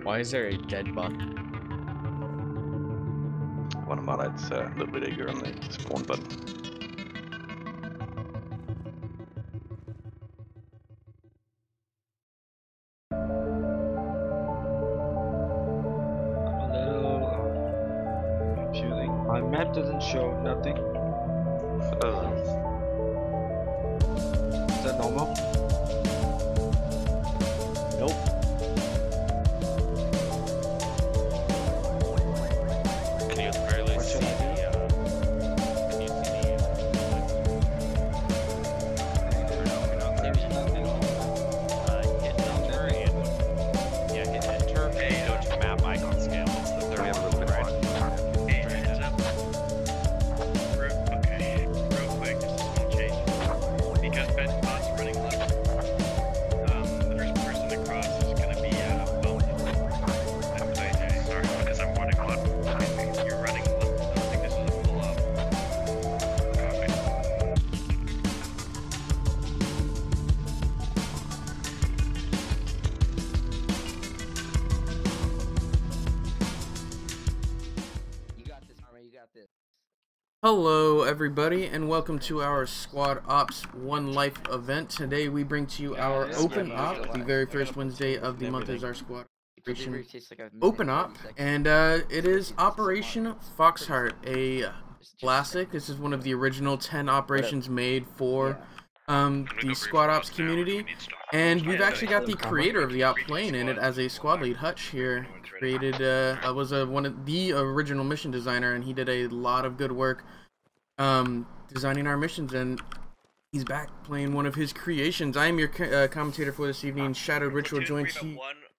Why is there a dead bot? When I'm on, it's a little bit eager on the spawn button. A little confusing. My map doesn't show nothing. It doesn't. Is that normal? Nope. Can you barely What see should I do? can you see hit enter and hit enter and go to map icon scale. It's the third We have a one little bit right. of Hey, heads up. Okay, real quick, just a small change. Because Bedbot's running left, the first person across is gonna be bumped. Sorry, because I'm running left. You're running left. I don't think this is a full up. You got this, Army. You got this. Hello everybody and welcome to our Squad Ops One Life event. Today we bring to you our Open Op. The very first Wednesday of the month is our Squad Operation Open Op, and it is Operation Foxheart, a classic. This is one of the original 10 operations made for the Squad Ops community, and we've actually got the creator of the op playing in it as a squad lead. Hutch here created was one of the original mission designer, and he did a lot of good work designing our missions, and he's back playing one of his creations. I am your commentator for this evening, ShadowedRitual, joined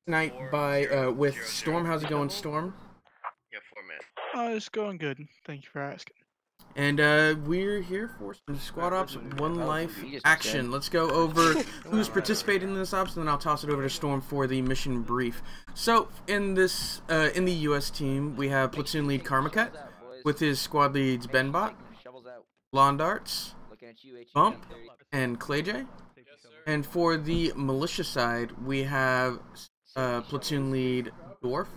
tonight by with Storm. How's it going, Storm? Yeah, 4 minutes. It's going good. Thank you for asking. And we're here for some Squad Ops One Life action. Let's go over who's participating in this ops, and then I'll toss it over to Storm for the mission brief. So in this in the US team, we have platoon lead Karmaket with his squad leads Benbot, Lawn Darts, Bump, and ClayJ. And for the militia side, we have platoon lead Dwarf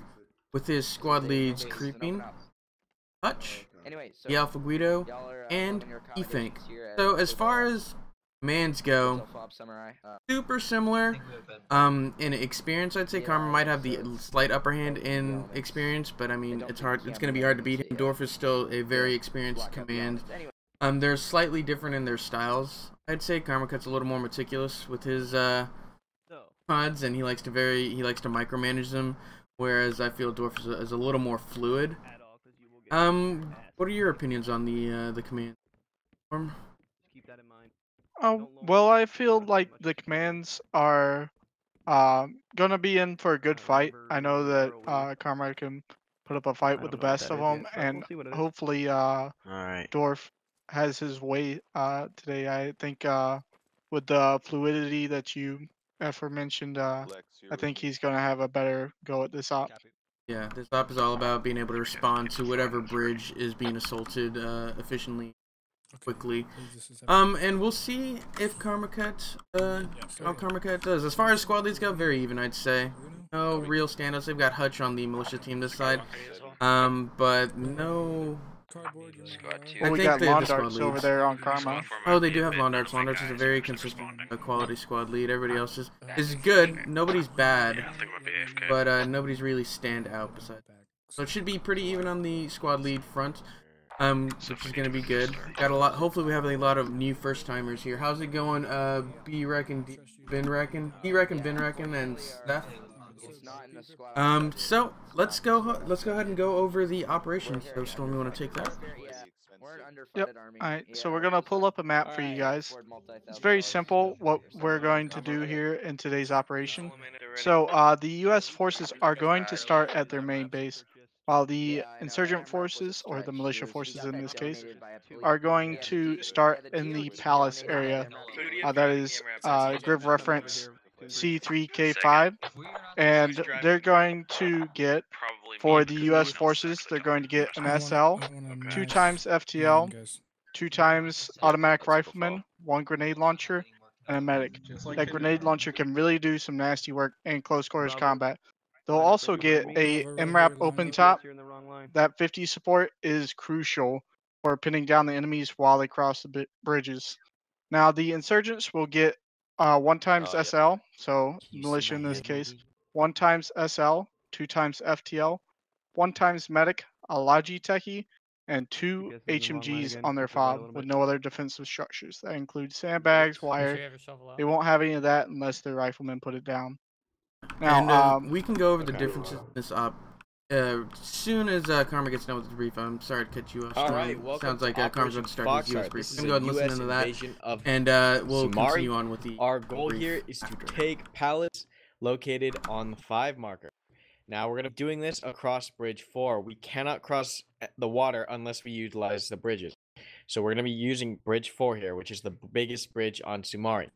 with his squad leads Creeping, Hutch, the Alpha Guido, and Efink. So as far as commands go, super similar. In experience, I'd say Karma might have the slight upper hand in experience, but I mean, it's hard. It's going to be hard to beat him. Dwarf is still a very experienced command. They're slightly different in their styles. I'd say Karmakut's a little more meticulous with his pods, and he likes to micromanage them, whereas I feel Dwarf is a little more fluid. What are your opinions on the command? Oh, well, I feel like the commands are gonna be in for a good fight. I know that Karma can put up a fight with the best of them, and hopefully Alright. Dwarf has his way today. I think with the fluidity that you aforementioned, I think he's gonna have a better go at this op. Yeah, this op is all about being able to respond to whatever bridge is being assaulted efficiently, quickly. And we'll see if Karmaket, how Karmaket does. As far as squad leads go, very even, I'd say. No real standouts. They've got Hutch on the militia team this side, but no. Well, we got Lawn Darts over there on Karma. Oh, they do have Lawn Darts. Lawn Darts is a very consistent quality squad lead. Everybody else is good. Nobody's bad, but nobody's really stand out besides. So it should be pretty even on the squad lead front, which is gonna be good. Got a lot. Hopefully, we have a lot of new first timers here. How's it going? B-Reckon, Ben-Reckon, D-Reckon, Ben-Reckon, and Steph. So let's go ahead and go over the operation. So Storm, you want to take that? Yep. Alright, so we're gonna pull up a map for you guys. It's very simple what we're going to do here in today's operation. So the US forces are going to start at their main base, while the insurgent forces, or the militia forces in this case, are going to start in the palace area. That is grid reference C3K5, and they're going to get, for the US forces, they're going to get an SL, 2 times FTL, 2 times automatic rifleman, 1 grenade launcher, and a medic. That grenade launcher can really do some nasty work in close quarters combat. They'll also get a MRAP open top. That 50 support is crucial for pinning down the enemies while they cross the bridges. Now the insurgents will get 1 times SL, so militia in this case, 1 times SL, 2 times FTL, 1 times medic, a Logi techie, and 2 HMGs on their fob with no other defensive structures. That includes sandbags, wire. They won't have any of that unless the riflemen put it down. Now, and we can go over the differences in this op soon as Karma gets done with the brief. I'm sorry to cut you off. All right, welcome. Sounds like Karma's going to start his US brief. This We is can go ahead and listen into that, and we'll continue on with the. Our goal here is to take pallets located on the 5 marker. Now we're going to be doing this across Bridge 4. We cannot cross the water unless we utilize the bridges. So we're going to be using Bridge 4 here, which is the biggest bridge on Sumari.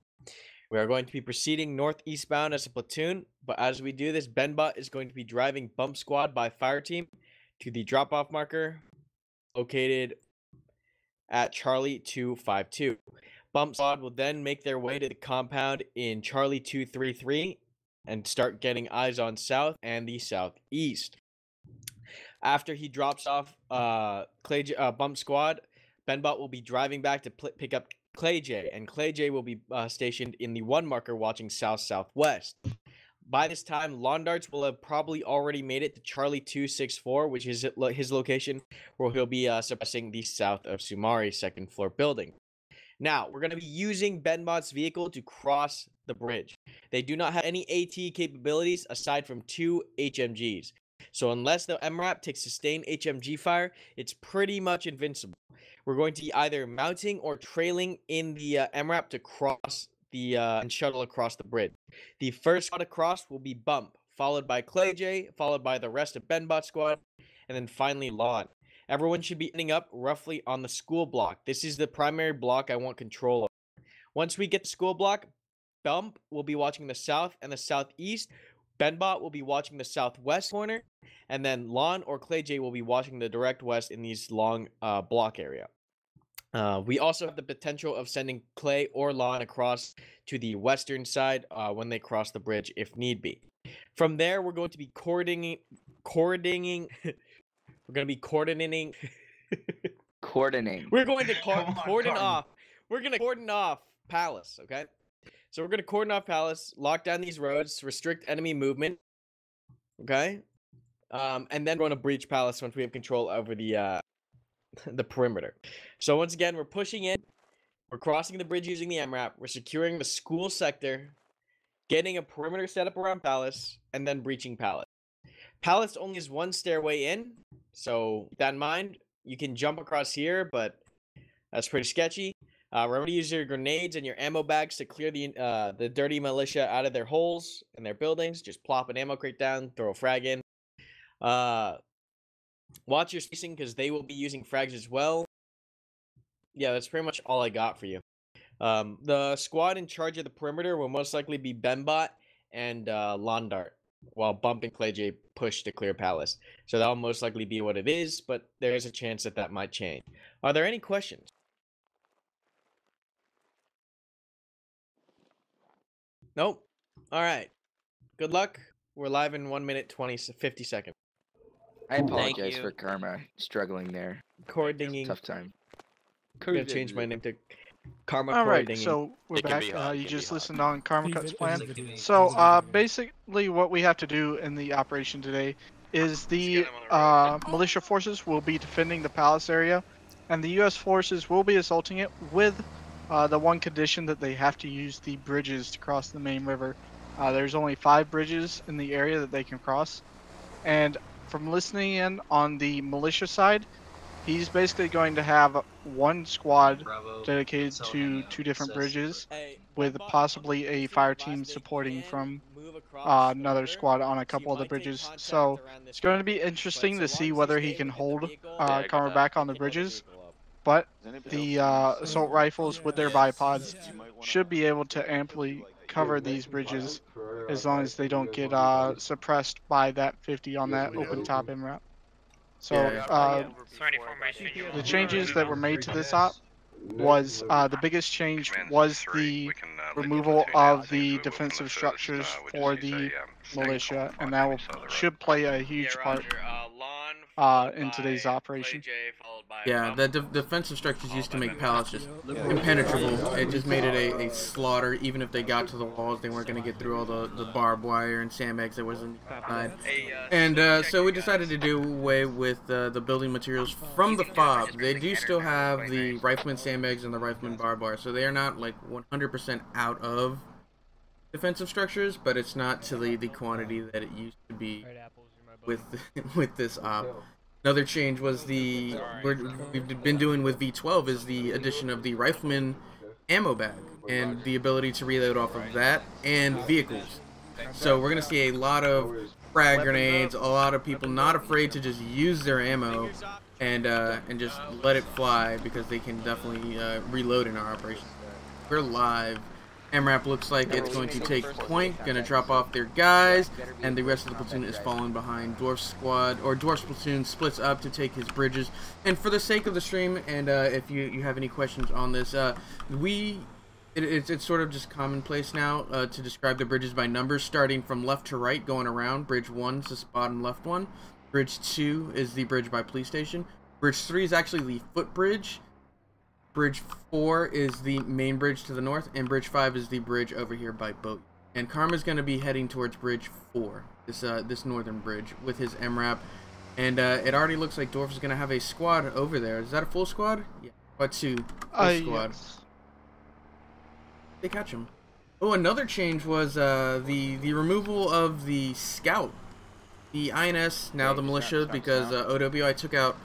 We are going to be proceeding northeastbound as a platoon, but as we do this, Benbot is going to be driving Bump Squad by Fire Team to the drop-off marker located at Charlie 252. Bump Squad will then make their way to the compound in Charlie 233 and start getting eyes on south and the southeast. After he drops off Bump Squad, Benbot will be driving back to pick up Clay J, and Clay J will be stationed in the 1 marker watching south-southwest. By this time, Londarts will have probably already made it to Charlie 264, which is his location, where he'll be suppressing the south of Sumari 2nd floor building. Now, we're going to be using Benbot's vehicle to cross the bridge. They do not have any AT capabilities aside from 2 HMGs. So unless the MRAP takes sustained HMG fire, it's pretty much invincible. We're going to be either mounting or trailing in the MRAP to cross the and shuttle across the bridge. The first squad across will be Bump, followed by Clay J, followed by the rest of Benbot squad, and then finally Lon. Everyone should be ending up roughly on the school block. This is the primary block I want control of. Once we get the school block, Bump will be watching the south and the southeast. Benbot will be watching the southwest corner, and then Lon or Clay J will be watching the direct west in these long block area. We also have the potential of sending Clay or Lon across to the western side when they cross the bridge if need be. From there, we're going to be coordinating. We're going to be coordinating. We're going to cordon off. We're going to cordon off Palace, okay? So we're going to cordon off Palace, lock down these roads, restrict enemy movement, okay? And then we're going to breach Palace once we have control over the perimeter. So once again, we're pushing in. We're crossing the bridge using the MRAP. We're securing the school sector, getting a perimeter set up around Palace, and then breaching Palace. Palace only has 1 stairway in, so keep that in mind. You can jump across here, but that's pretty sketchy. Remember to use your grenades and your ammo bags to clear the dirty militia out of their holes and their buildings. Just plop an ammo crate down, throw a frag in. Watch your spacing because they will be using frags as well. Yeah, that's pretty much all I got for you. The squad in charge of the perimeter will most likely be Benbot and Londart, while Bump and Clay J push to clear Palace. So that'll most likely be what it is, but there is a chance that that might change. Are there any questions? Nope. All right. Good luck. We're live in 1 minute 50 seconds. I apologize for Karma struggling there. Coordinating. Tough time. I'm gonna change my name to Karma. All right, so we're back. You just listened on Karma Cut's plan. So basically, what we have to do in the operation today is the militia forces will be defending the Palace area, and the U.S. forces will be assaulting it with the one condition that they have to use the bridges to cross the main river. There's only 5 bridges in the area that they can cross, and from listening in on the militia side, he's basically going to have 1 squad dedicated to 2 different bridges, with possibly a fire team supporting from another squad on a couple of the bridges. So it's going to be interesting to see whether he can hold Karma back on the bridges. But the assault rifles with their bipods should be able to amply cover these bridges as long as they don't get suppressed by that 50 on that open top MRAP. So the changes that were made to this op was the biggest change was the removal of the defensive structures for the militia, and that should play a huge part in today's operation. Yeah, the defensive structures used to make palace just impenetrable. It just made it a slaughter. Even if they got to the walls, they weren't going to get through all the barbed wire and sandbags that was inside. And so we decided to do away with the building materials from the FOB. They do still have the rifleman sandbags and the rifleman barbed wire, so they are not like 100% out of defensive structures, but it's not to the quantity that it used to be with with this op. Another change was we've been doing with V12 is the addition of the rifleman ammo bag and the ability to reload off of that and vehicles. So we're gonna see a lot of frag grenades, a lot of people not afraid to just use their ammo and just let it fly, because they can definitely reload in our operation. We're live. MRAP looks like it's going to take point, gonna drop off their guys, and the rest of the platoon is falling behind. Dwarf's squad, or Dwarf's platoon, splits up to take his bridges. And for the sake of the stream, and if you have any questions on this, it's sort of just commonplace now to describe the bridges by numbers, starting from left to right, going around. Bridge 1 is the bottom left one. Bridge 2 is the bridge by police station. Bridge 3 is actually the footbridge. Bridge 4 is the main bridge to the north, and Bridge 5 is the bridge over here by boat. And Karma's going to be heading towards Bridge 4, this northern bridge, with his MRAP. And it already looks like Dwarf is going to have a squad over there. Is that a full squad? Yeah, but 2 full squad. Yes. They catch him. Oh, another change was the removal of the scout. The INS, now the militia, because OWI took out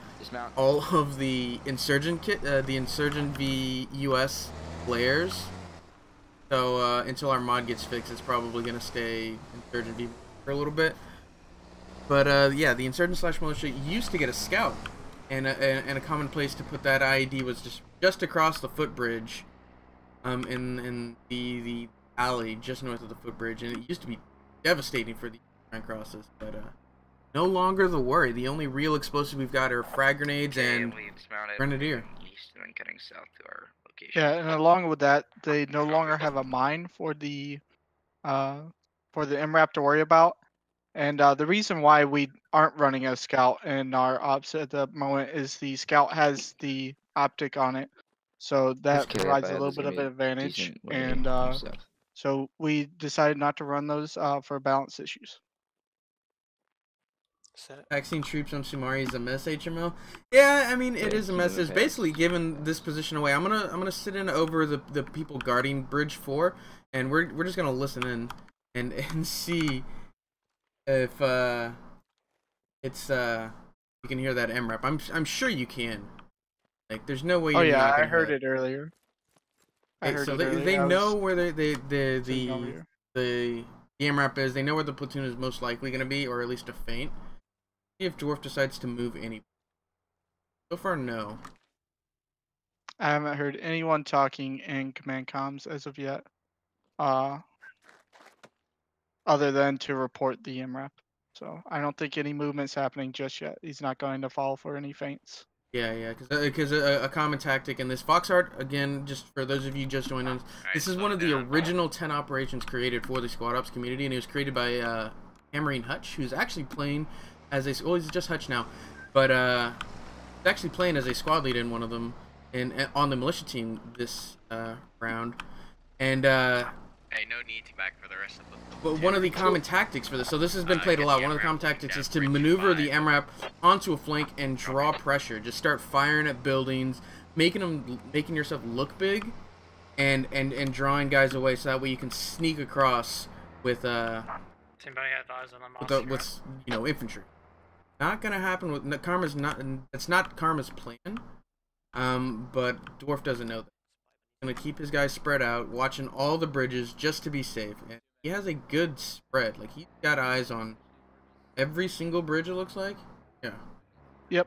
all of the insurgent the insurgent v US players. So until our mod gets fixed, it's probably gonna stay insurgent v for a little bit. But yeah, the insurgent / militia used to get a scout, and a common place to put that IED was just across the footbridge, in the alley just north of the footbridge, and it used to be devastating for the crosses, but no longer the worry. The only real explosives we've got are frag grenades and grenadier. East and then cutting south to our location. Yeah, and along with that, they no longer have a mine for the MRAP to worry about. And the reason why we aren't running a scout in our ops at the moment is the scout has the optic on it, so that provides a little bit of an advantage. And so we decided not to run those for balance issues. Vaccine troops on Sumari is a mess, HML. Yeah, I mean it is a mess. It's basically given this position away. I'm gonna sit in over the people guarding Bridge 4, and we're just gonna listen in and see if it's you can hear that MRAP. I'm sure you can. Like, there's no way. Oh yeah, I heard it earlier. So they know where the MRAP is. They know where the platoon is most likely gonna be, or at least a feint. See if Dwarf decides to move any. So far, no. I haven't heard anyone talking in command comms as of yet, other than to report the MRAP. So I don't think any movement's happening just yet. He's not going to fall for any feints. Yeah, because a common tactic in this Foxheart, again, just for those of you just joining us, this is one of the original 10 operations created for the Squad Ops community, and it was created by Hammering Hutch, who's actually playing as a, well, he's just Hutch now, but he's actually playing as a squad leader in one of them, on the militia team this round, and hey, no need to back for the rest of them. But one of the common tactics for this, so this has been played a lot, one of the common tactics is to maneuver the MRAP onto a flank and draw pressure. Just start firing at buildings, making yourself look big, and drawing guys away, so that way you can sneak across with with you know, infantry. Not gonna happen with Karma's not. It's not Karma's plan. But Dwarf doesn't know that. He's gonna keep his guys spread out, watching all the bridges just to be safe. And he has a good spread. Like, he's got eyes on every single bridge, it looks like. Yeah. Yep.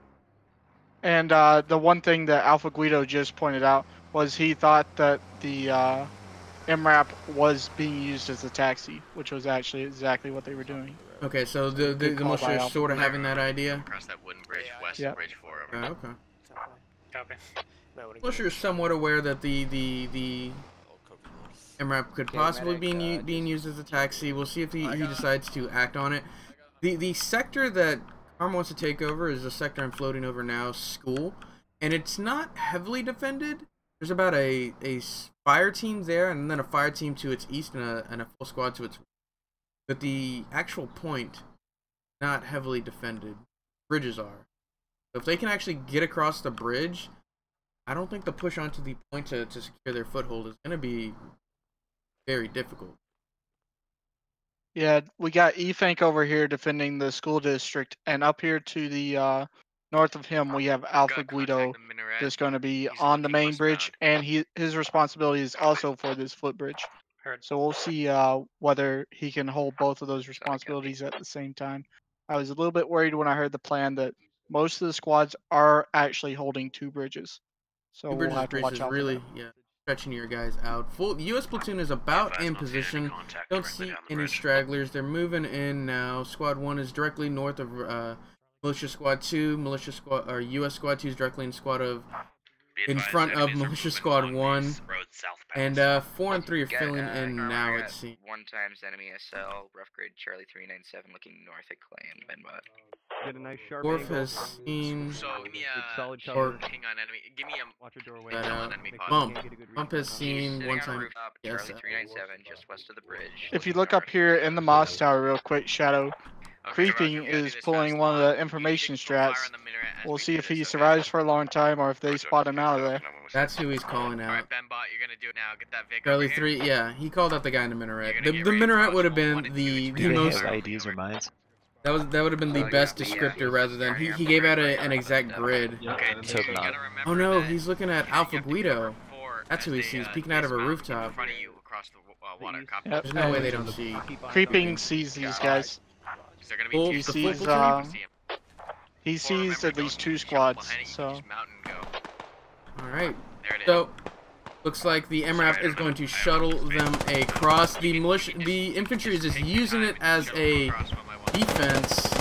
And the one thing that Alpha Guido just pointed out was he thought that the MRAP was being used as a taxi, which was actually exactly what they were doing. Okay, so the militia is sort of having that idea. Across that wooden bridge, west of Bridge 4 over. Okay. Copy. Militia is somewhat aware that the MRAP could possibly be being used as a taxi. We'll see if he decides to act on it. The sector that Karma wants to take over is the sector I'm floating over now, School. And it's not heavily defended. There's about a fire team there, and then a fire team to its east, and a full squad to its west. But the actual point, not heavily defended. Bridges are. So if they can actually get across the bridge, I don't think the push onto the point to secure their foothold is going to be very difficult. Yeah, we got E-Fank over here defending the school district, and up here to the north of him we have Alpha Guido that's going to be on the main bridge, and his responsibility is also for this footbridge. So we'll see whether he can hold both of those responsibilities at the same time. I was a little bit worried when I heard the plan that most of the squads are actually holding 2 bridges. So we'll have to watch out for that. Yeah, stretching your guys out. Full U.S. platoon is about in position. Don't see any stragglers. They're moving in now. Squad 1 is directly north of Militia Squad 2. Militia Squad or U.S. Squad 2 is directly in front of Militia Squad 1. And 4 and 3 are filling in now, it seems. 1 times enemy SL, rough grid Charlie 397 looking north at Clay and Benbot. Get a nice sharp Orf has seen. So give me a solid hang cover. on enemy. Give me a Watch your doorway. enemy Bump has seen 1 time. Yes. Charlie 397 just west of the bridge. If you look up here in the Moss Tower real quick, Shadow, Creeping is pulling one of the information strats. We'll see if he survives for a long time or if they spot him out of there. That's who he's calling out. Alright, Benbot, you're gonna do it now. Get that Vic Charlie over 3, here. yeah, he called out the guy in the minaret. The minaret would have been the most. IDs or mines? That would have been the best descriptor rather than he gave out an exact grid. Okay, So you not. gotta remember Oh no, that he's looking at Alpha Guido. That's who he sees peeking out of a rooftop. in front of you across the water. Copy. Yep. There's no way they don't see. Creeping sees these guys. Is there gonna be He two sees squads? he sees at least 2 squads. So All right. There it is. So looks like the MRAP is going to shuttle them across. The infantry is just using it as a defense.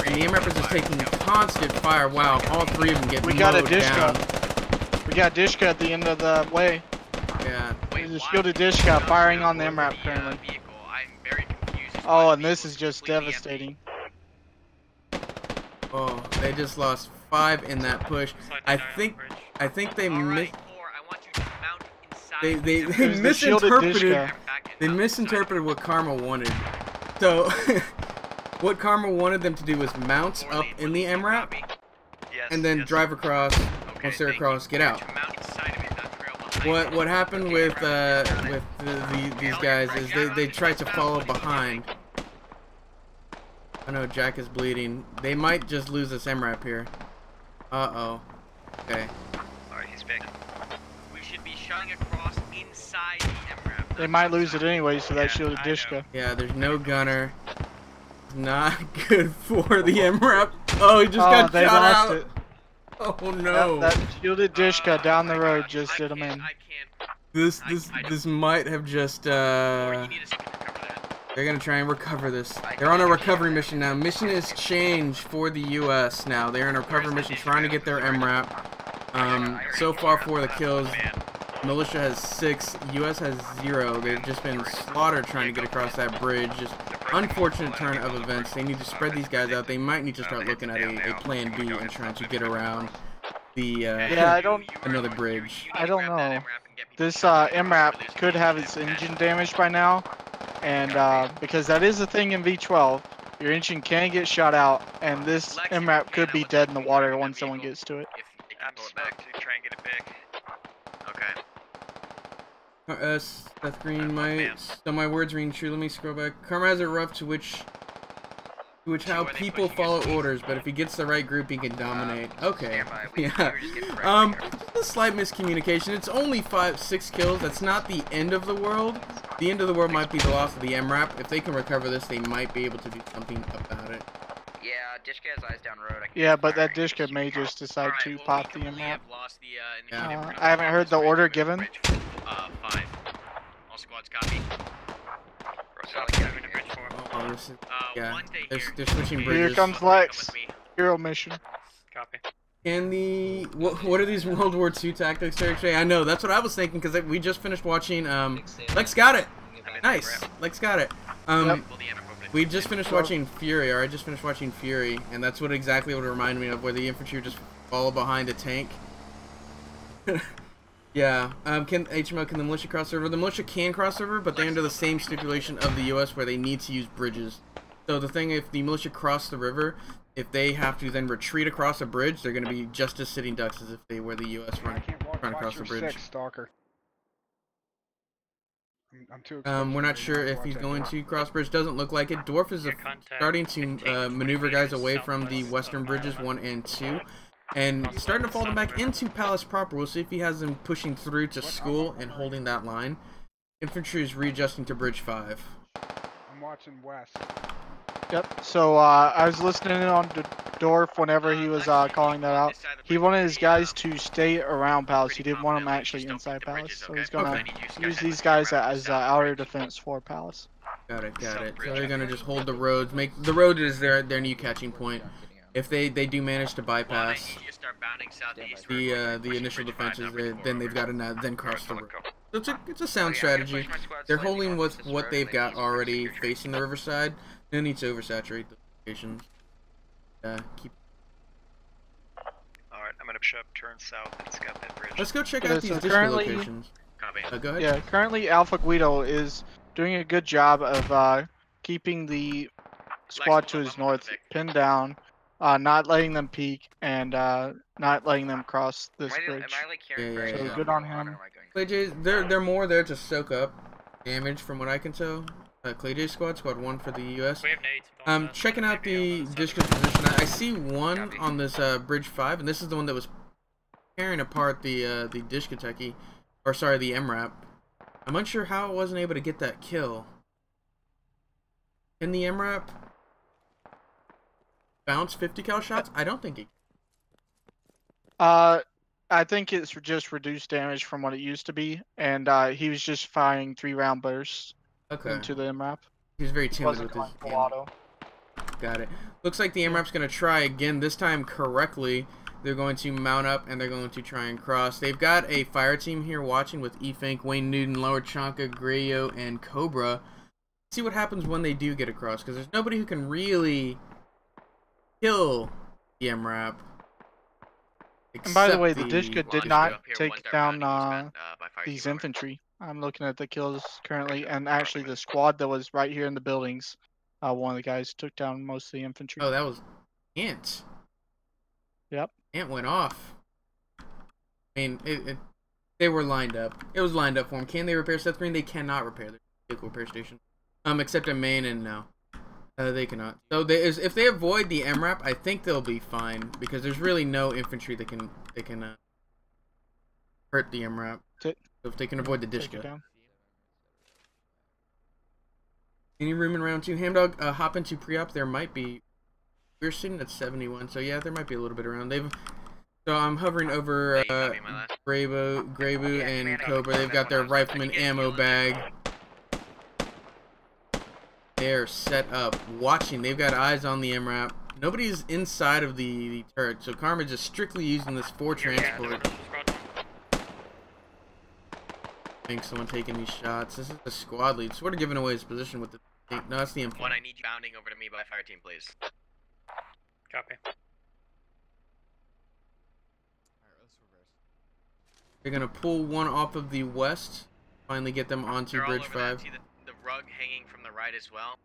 And the MRAP is just taking constant fire. Wow, all 3 of them get we got a mowed down. Dishka. We got Dishka at the end of the way. Yeah. There's a shielded Dishka firing on the MRAP currently. Oh, and this is just devastating. Oh, they just lost 5 in that push. I think they misinterpreted what Karma wanted. So what Karma wanted them to do was mount up in the MRAP and then drive across. Once they're across, get out. What happened with these guys is they tried to follow behind. I know Jack is bleeding. They might just lose this MRAP here. Uh-oh. Okay. Alright, he's big. We should be shutting across inside the MRAP. They might lose it anyway, so that shielded Dishka. Yeah, there's no gunner. Not good for the MRAP. Oh, he just got they shot lost out. it. Oh no. Yep, that shielded Dishka down the road just did him in. This might have just they're gonna try and recover this. They're on a recovery mission now. Mission is changed for the U.S. now. They're on a recovery mission trying to get their MRAP. So far for the kills, Militia has 6, U.S. has 0. They've just been slaughtered trying to get across that bridge. Just unfortunate turn of events. They need to spread these guys out. They might need to start looking at a plan B and trying to get around the another bridge. I don't know. This MRAP could have its engine damaged by now, and because that is a thing in V12, your engine can get shot out, and this MRAP could be dead in the water once someone gets to it. Try and get it big. Okay. Seth Green, my words ring true. Let me scroll back. Karma has it rough to which how people follow orders, but if he gets the right group, he can dominate. Okay. Yeah. Just a slight miscommunication. It's only 5-6 kills. That's not the end of the world. The end of the world might be the loss of the MRAP. If they can recover this, they might be able to do something about it. Yeah, Dishka has eyes down road. Yeah, but that Dishka may just decide to pop the MRAP. Yeah. I haven't heard the order given. 5. All squads copy. Oh, this is, yeah. They're switching bridges. Here comes Lex. Hero mission. Copy. Can the what are these World War II tactics, actually? I know, that's what I was thinking, because we just finished watching. Lex got it. Nice. Lex got it. We just finished watching Fury, or I just finished watching Fury, and that's what exactly what it reminded me of, where the infantry just follow behind a tank. Yeah. Can the militia cross over? The militia can cross over, but they're under the same stipulation of the U.S. where they need to use bridges. So the thing, if the militia cross the river, if they have to then retreat across a bridge, they're going to be just as sitting ducks as if they were the U.S. trying to cross the bridge. Stalker. I'm too we're not sure if he's going to cross bridge. Doesn't look like it. Dwarf is starting to maneuver guys away from the western bridges 1 and 2. And starting to fall them back into Palace proper. We'll see if he has them pushing through to school and holding that line. Infantry is readjusting to Bridge 5. I'm watching west. Yep, so I was listening in on Dorf whenever he was calling that out. He wanted his guys to stay around Palace. He didn't want them actually inside Palace. So he's going to use these guys as outer defense for Palace. Got it. So they're going to just hold the roads. The road is their new catching point. If they do manage to bypass the initial defenses, then they've got to then cross the river. So it's a sound strategy. They're holding with what they've got already facing the riverside. They need to oversaturate the locations. Keep. Alright, I'm gonna push up, turn south, and scout that bridge. Let's go check out these disco locations. Go ahead. Yeah, currently Alpha Guido is doing a good job of keeping the squad to his north pinned down. Not letting them peek and not letting them cross this bridge. So good on him. ClayJ, they're more there to soak up damage from what I can tell. ClayJ squad 1 for the US. Checking out the discus position. I see one on this bridge 5, and this is the one that was tearing apart the discotheque, or sorry, the MRAP. I'm unsure how it wasn't able to get that kill. Can the MRAP bounce 50 cal shots? I don't think it. I think it's just reduced damage from what it used to be, and he was just firing 3-round bursts into the MRAP. He was very timid with his ammo. Got it. Looks like the MRAP's going to try again, this time correctly. They're going to mount up and they're going to try and cross. They've got a fire team here watching with E-Fink, Wayne Newton, Lower Chonka, Grayo, and Cobra. Let's see what happens when they do get across, because there's nobody who can really kill the MRAP. And by the way, the Disca did not take down these infantry. I'm looking at the kills currently, and actually the squad that was right here in the buildings, one of the guys took down most of the infantry. Oh, that was Ant. Yep. Ant went off. I mean, they were lined up. It was lined up for them. Can they repair Seth Green? They cannot repair their vehicle repair station. Except in Maine, and no. They cannot. So if they avoid the MRAP, I think they'll be fine, because there's really no infantry that can hurt the MRAP. So if they can avoid the Dishka. Any room in round 2? Hamdog, hop into pre-op. There might be. We're sitting at 71, so yeah, there might be a little bit around. So I'm hovering over Graybu and Cobra. They've got their rifleman ammo bag. They're set up, watching. They've got eyes on the MRAP. Nobody's inside of the turret, so Carnage is strictly using this for transport. I think someone taking these shots. This is the squad lead. Sort of giving away his position with the. No, that's the info. One, I need you bounding over to me by fire team, please. Copy. Alright, let's reverse. They're gonna pull one off of the west. Finally get them onto Bridge 5. The rug hanging from the right as well.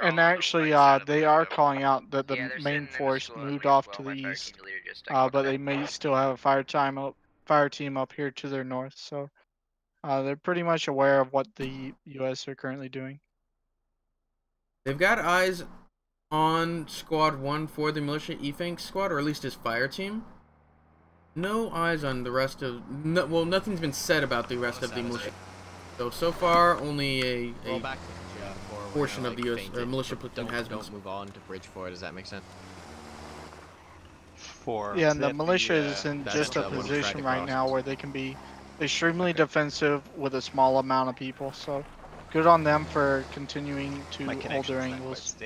And actually, they are calling out that the main force moved off to the east, but they may still have a fire team up here to their north. So they're pretty much aware of what the U.S. are currently doing. They've got eyes on Squad 1 for the militia E-Fink squad, or at least his fire team. No eyes on the rest of. No, well, nothing's been said about the rest of the militia. So far, only a portion of the U.S. militia platoon has been. Don't move on to Bridge 4. Does that make sense? Yeah, and the militia is in just a position right now where they can be extremely defensive with a small amount of people. So, good on them for continuing to hold their angles.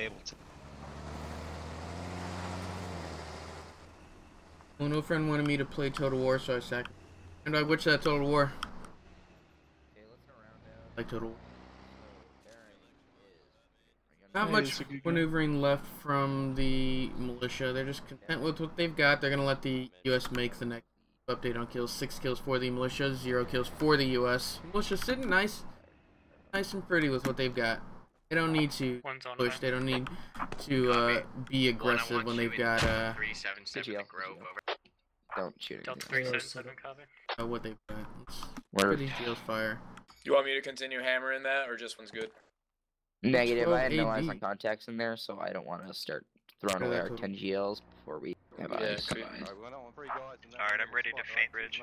Well, no friend wanted me to play Total War, so I sacked. And I watched that Total War. Like Total War. Not much maneuvering left from the militia. They're just content with what they've got. They're gonna let the U.S. make the next update on kills. 6 kills for the militia, 0 kills for the U.S. Militia sitting nice and pretty with what they've got. They don't need to push. They don't need to be aggressive when they've got Don't shoot it. Delta 377 copy. what they've got. Where are these deals fire? You want me to continue hammering that, or just one's good? Negative. I had no eyes on contacts in there, so I don't want to start throwing away our 10 GLs before we have eyes. Alright, I'm ready to faint bridge.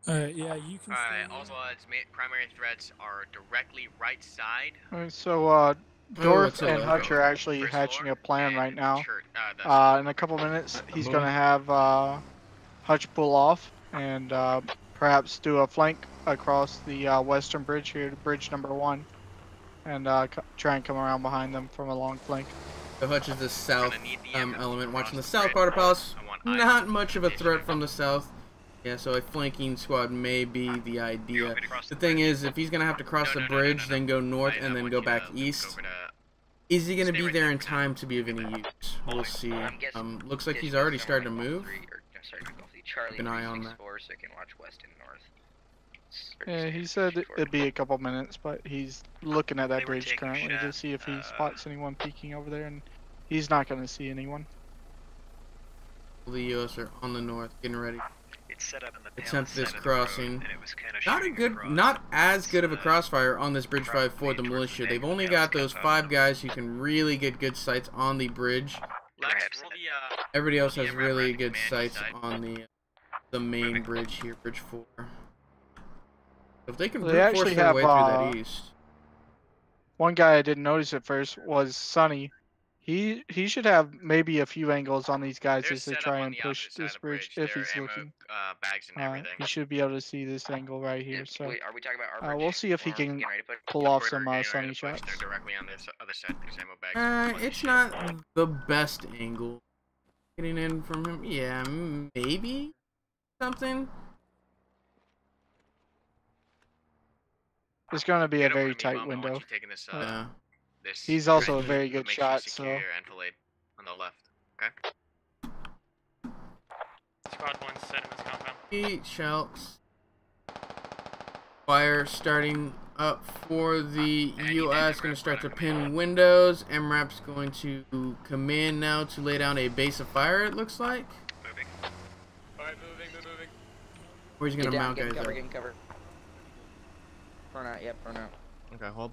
Alright, yeah, you can. Alright, all squads, primary threats are directly right side. Alright, so, Dorf and Hutch are actually hatching a plan right now. In a couple minutes, he's going to have Hutch pull off and perhaps do a flank across the western bridge here to bridge number 1 and try and come around behind them from a long flank. So Hutch is the south element, watching the south part of Palace. Not much of a threat from the south. Yeah, so a flanking squad may be the idea. The thing is, if he's going to have to cross the bridge, then go north, and then go back east, is he going to be there in time to be of any use? We'll see. Looks like he's already started to move. Keep an eye on that. Yeah, he said it'd be a couple minutes, but he's looking at that bridge currently to see if he spots anyone peeking over there, and he's not going to see anyone. The U.S. are on the north, getting ready. Set up in the attempt this crossing. Not as good of a crossfire on this bridge 5 for the militia. They've only got those 5 guys who can really get good sights on the bridge. Everybody else has really good sights on the main bridge here, bridge 4. If they can brute force their way through that east. One guy I didn't notice at first was Sonny. He should have maybe a few angles on these guys as they try and push this bridge if he's looking. He should be able to see this angle right here. So we'll see if he can pull off some Sonny shots. It's not the best angle. Getting in from him, yeah, maybe something. It's going to be a very tight window. He's also a very good shot, so. On the left, okay. Squad 1 set in this compound. 8 shells. Fire starting up for the U.S. Going to start to pin windows. MRAP's going to come in now to lay down a base of fire, it looks like. Moving. Alright, moving. Where he's going to mount guys up. Getting cover. Burn out, yep, burn out. Okay, hold.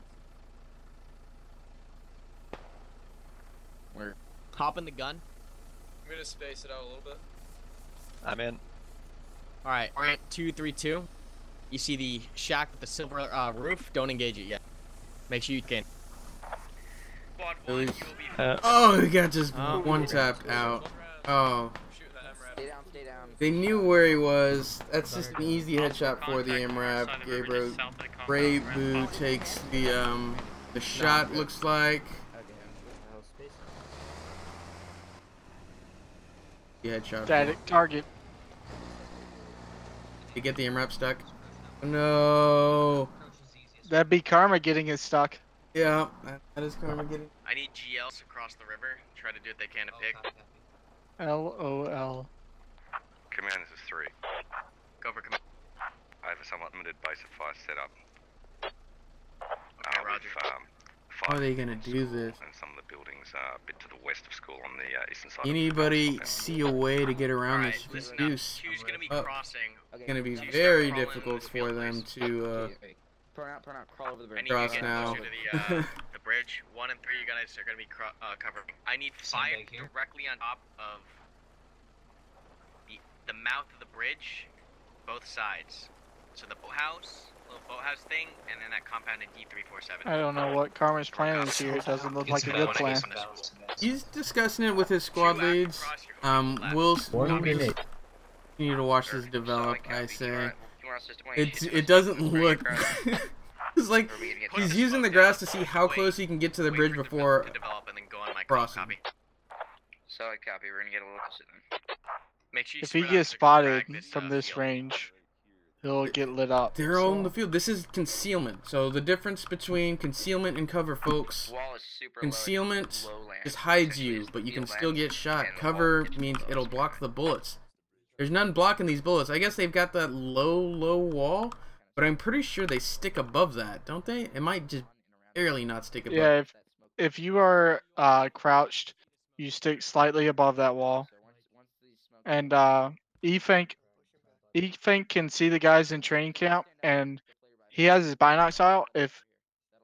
Where? Hop in the gun. I'm gonna space it out a little bit. I'm in. Alright, 2, 3, 2. You see the shack with the silver roof? Don't engage it yet. Make sure you can. Oh, he got just one tapped out. Oh. Stay down. They knew where he was. That's just an easy headshot for the MRAP. Gabriel Boo takes the shot, looks like. Headshot. Static target. You get the MRAP stuck? No. That'd be Karma getting it stuck. Yeah, that is Karma getting. I need GLs across the river. Try to do what they can to pick. LOL. Command, this is 3. Go for command. I have a somewhat limited base of fire set up. Okay, Roger. How are they gonna do this? And some of the buildings are a bit to the west of school on the eastern side. Anybody see a way to get around this goose? It's gonna be very difficult for them to Burn out, crawl over the bridge. cross now. The bridge 1 and 3, you guys are gonna be covering. I need fire directly on top of the mouth of the bridge, both sides. So the boathouse, little boathouse thing, and then that compound in D347. I don't know what Karma's plan is here. It doesn't look like a good plan. He's discussing it with his squad leads. We'll continue to watch this develop, I say. It doesn't look... It's like he's using the grass to see how close he can get to the bridge before crossing. Solid copy. We're gonna get a little closer then. Make sure you If he spread out gets so spotted frag this, from uh, this field. range, he'll get lit up. They're on the field. This is concealment. So the difference between concealment and cover, folks. Wall is super Concealment low land. just hides you, but you can still get shot. Cover means it'll block the bullets. There's none blocking these bullets. I guess they've got that low wall, but I'm pretty sure they stick above that, don't they? It might just barely not stick above. Yeah, if you are crouched, you stick slightly above that wall. And E-Fink can see the guys in training camp, and he has his binocs out. If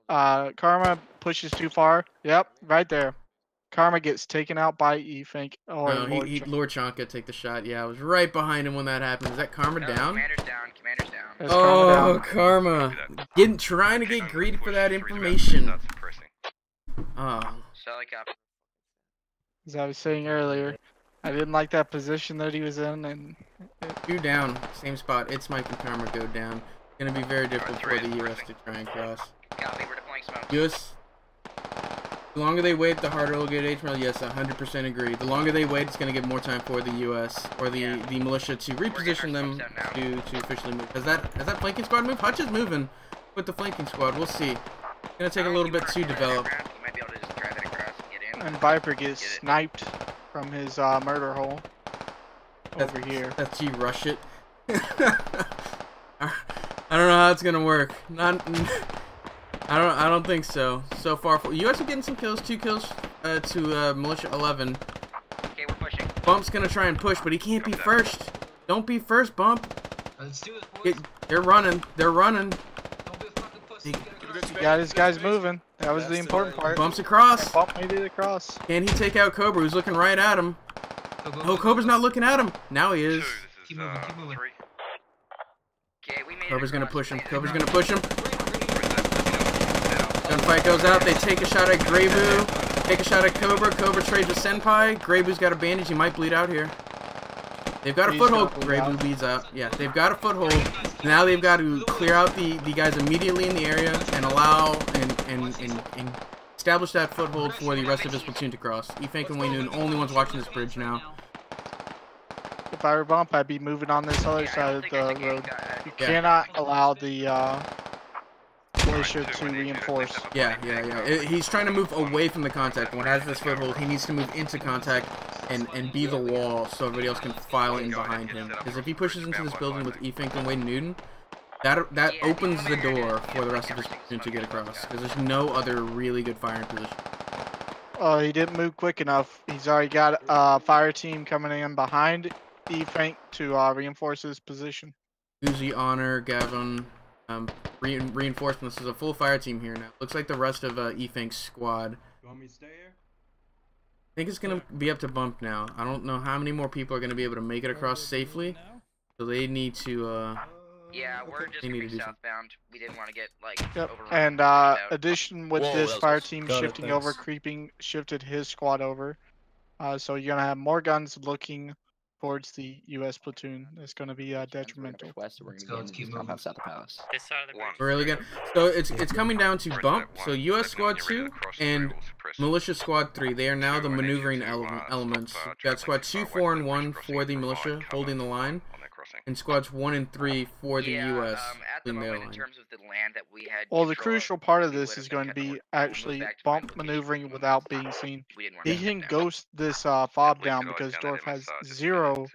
Karma pushes too far, yep, right there. Karma gets taken out by E-Fink or Lord Chonka take the shot. Yeah, I was right behind him when that happened. Is that Karma down? Commander's down. Commander's down. That's Oh, Karma. Trying to get greedy for that information. Oh. Solid copy. As I was saying earlier, I didn't like that position that he was in, and you down, same spot. It's Mike and Karma go down. It's gonna be very difficult for the U.S. to try and cross. Copy. We're deploying smoke. U.S. The longer they wait, the harder it'll get HML. Yes, 100% agree. The longer they wait, it's gonna give more time for the U.S. or the militia to reposition them to officially move. Has that flanking squad moved? Hutch is moving with the flanking squad. We'll see. It's gonna take a little bit to develop. And Viper gets sniped from his murder hole over here. That's you rush it. I don't know how it's gonna work. I don't think so. So far, U.S. are getting some kills. 2 kills to Militia 11. Okay, we're pushing. Bump's gonna try and push, but he can't be first. Don't be first, Bump. Let's do this, boys. They're running. They're running. Don't be a fucking pussy. He got his guys moving. That was the important part. Bumps across. Bump made it across. Can he take out Cobra, who's looking right at him? Oh, Cobra's not looking at him. Now he is. Keep moving, keep moving. Okay, we made Cobra's gonna push him. Cobra's gonna push him. Gunfight goes out. They take a shot at Greybu. Take a shot at Cobra. Cobra trades with Senpai. Greybu's got a bandage. He might bleed out here. They've got a foothold. Greybu bleeds out. Yeah, they've got a foothold. Now they've got to clear out the guys immediately in the area and allow and establish that foothold for the rest of his platoon to cross. E-Fink and Wayne the only ones watching this bridge now. If I were Bump, I'd be moving on this other side of the road. You cannot allow the militia to reinforce. Yeah. He's trying to move away from the contact. When he has this foothold, he needs to move into contact and be the wall so everybody else can file in behind him. Because if he pushes into this building with E-Fink and Wade Newton, that opens the door for the rest of his platoon to get across. Because there's no other really good firing position. Oh, he didn't move quick enough. He's already got a fire team coming in behind E-Fink to reinforce his position. Uzi, Honor, Gavin, reinforcements. There's a full fire team here now. Looks like the rest of E-Fink's squad. You want me to stay here? I think it's going to be up to Bump now. I don't know how many more people are going to be able to make it across safely. So they need to, yeah, we're just going to be southbound. We didn't want to get, like, overrun. And, addition with this fire team shifting over, creeping, shifted his squad over. So you're going to have more guns looking towards the U.S. platoon. It's going to be detrimental. West, we're going to keep moving south of Palace. This side of the bridge. Really good. So it's coming down to Bump. So U.S. Squad 2 and Militia Squad 3. They are now the maneuvering elements. We've got Squad 2, 4, and 1 for the militia holding the line, and Squads 1 and 3 for the U.S. At the moment, in terms of the land that we had. Well, the crucial part of this is going to be actually Bump maneuvering without being seen. He can ghost this fob down because Dorf has 0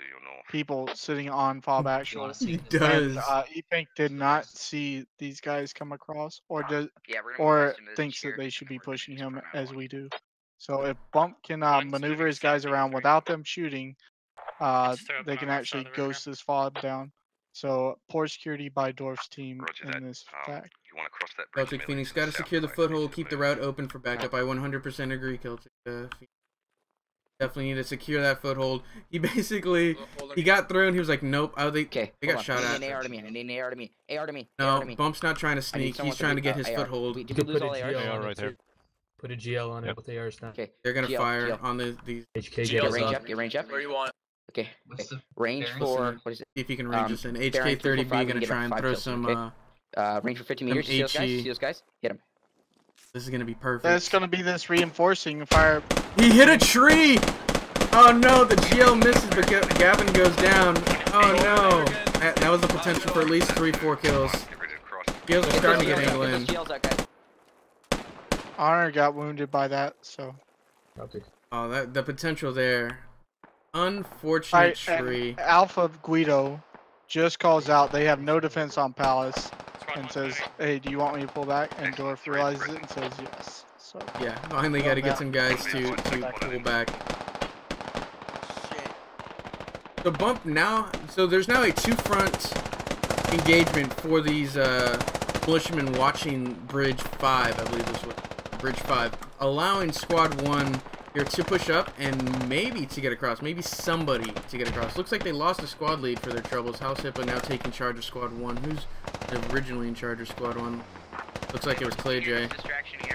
people sitting on fob actually. He does. And E-Fink did not see these guys come across, or thinks that they should be pushing him as we do. So if Bump can maneuver his guys around without them shooting, they can actually ghost this fob down. So poor security by Dorf's team in this fact. Celtic Phoenix got to secure the foothold, keep the route open for backup. I 100% agree, Celtic. Definitely need to secure that foothold. He basically, he got through and he was like, nope. They got shot at. AR to me. No, Bump's not trying to sneak. He's trying to get his foothold. You could put a GL right there. Put a GL on it with ARs now. Okay. They're gonna fire on these. HK get range up. Where you want? Okay. Range for what is it? See if you can range us in. HK 30B gonna try and throw some range for 15 meters. See those guys? Hit him. This is gonna be perfect. That's gonna be this reinforcing fire. He hit a tree. Oh no, the GL misses, but Gavin goes down. Oh no. That was the potential for at least 3-4 kills. GLs are starting to get angle in. Honor got wounded by that, so. Oh, the potential there. Unfortunate tree. Alpha Guido just calls out. They have no defense on Palace and says, "Hey, do you want me to pull back?" And Dorf realizes it and says yes. So yeah, finally got to get some guys to pull back. So bump now. So there's now a two-front engagement for these militiamen watching Bridge 5. I believe this was Bridge 5, allowing Squad 1 here to push up and maybe to get across. Maybe somebody to get across. Looks like they lost the squad lead for their troubles. House Hippo now taking charge of Squad 1. Who's originally in charge of Squad 1? Looks like it was Clay J.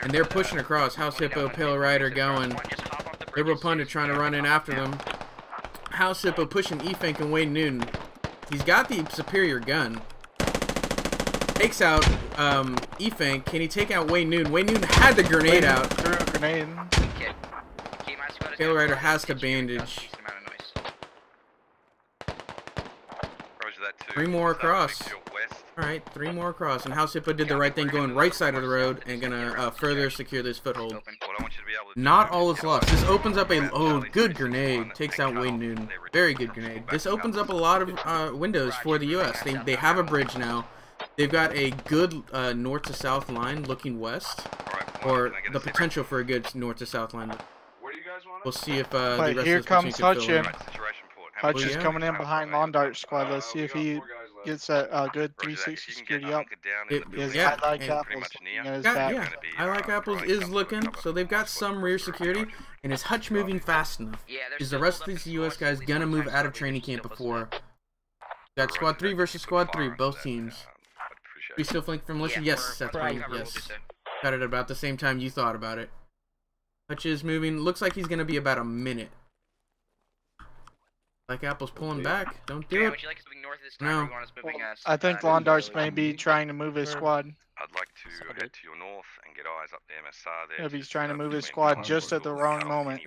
And they're pushing across. House Hippo, Pale Rider going. Liberal Pundit trying to run in after them. House Hippo pushing E-Fank and Wayne Newton. He's got the superior gun. Takes out E-Fank. Can he take out Wayne Newton? Wayne Newton had the grenade out. Threw a grenade. Pale Rider has to bandage. 3 more across. Alright, 3 more across. And House Hippo did the right thing, going right side of the road and gonna further secure this foothold. Not all is lost. This opens up a good grenade. Takes out Wayne Newton. Very good grenade. This opens up a lot of windows for the U.S. They have a bridge now. They've got a good north to south line looking west, or the potential for a good north to south line. We'll see if the rest here of the comes Hutch in. Hutch Oh, is yeah. coming in behind Londart's squad. Let's see if he gets a good 360 security up. Yeah, I like Apples. Yeah, I like Apples is looking, so they've got some rear security, and is Hutch moving fast enough? Is the rest of these U.S. guys gonna move out of training camp before? Got Squad 3 versus Squad 3, both teams. We still flank from militia? Yes, that's right, yes. Got it about the same time you thought about it. Hutch is moving, looks like he's gonna be about a minute. Like Apple's pulling back. Don't do it. No. I think Londarts may be trying to move his squad. I'd like to head to your north and get eyes up the MSR there. If he's trying to move his squad just at the wrong moment.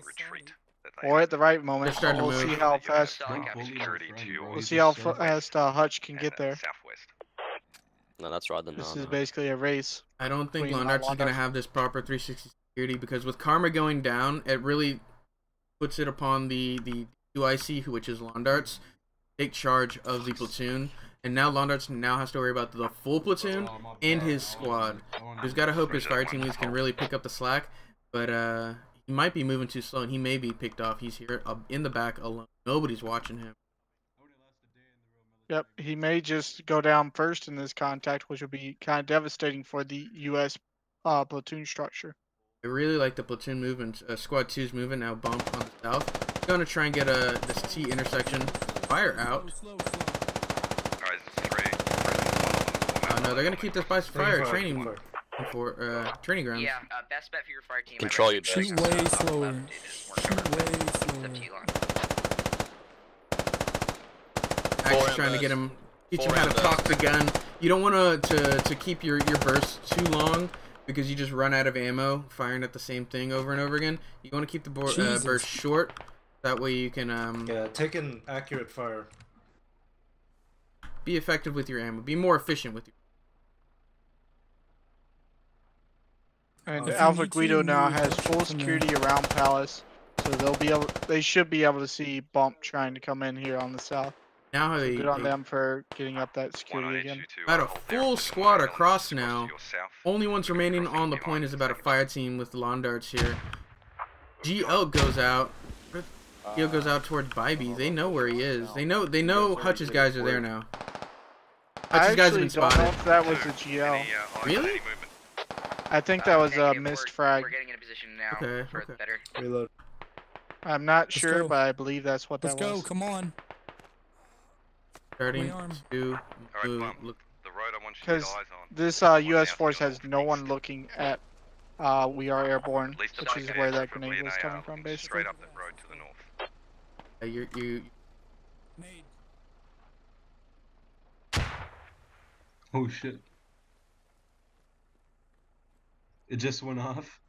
Or at the right moment. We'll see how fast Hutch can get there. No, that's right. This is basically a race. I don't think Londarts is going to have this proper 360 security, because with Karma going down, it really puts it upon the UIC, which is Londarts, take charge of the platoon. And now Londarts now has to worry about the full platoon and his squad. He's got to hope his fire team leads can really pick up the slack, but he might be moving too slow, and he may be picked off. He's here in the back alone. Nobody's watching him. Yep, he may just go down first in this contact, which would be kind of devastating for the U.S. Platoon structure. I really like the platoon movement. Squad 2's moving now, bump on the south. Going to try and get this T intersection fire out. No, they're going to keep this by fire training for training grounds. Yeah, best bet for your fire team. Control your shoot way slower. Shoot way slower. Actually trying to get him, teach him how to talk the gun. You don't want to keep your burst too long, because you just run out of ammo firing at the same thing over and over again. You want to keep the burst short. That way you can take an accurate fire. Be effective with your ammo. Be more efficient with your. And Alpha Guido now has full security around Palace, so they should be able to see Bump trying to come in here on the south. Now good on them for getting up that security again. About a full squad across now. Only ones remaining on the point is about a fire team with Londarts here. GL goes out. GL goes out towards Bybee. They know where he is. They know Hutch's guys are there now. Hutch's guys have been spotted. I don't know if that was a GL. Really? I think that was a missed frag. We're getting in a position now for better. Reload. I'm not sure, but I believe that's what that was. Let's go, come on. Starting to move. Because this U.S. force has no one looking at We Are Airborne, which is where that grenade was coming from, basically. Straight up that road to the north. You. Oh shit. It just went off.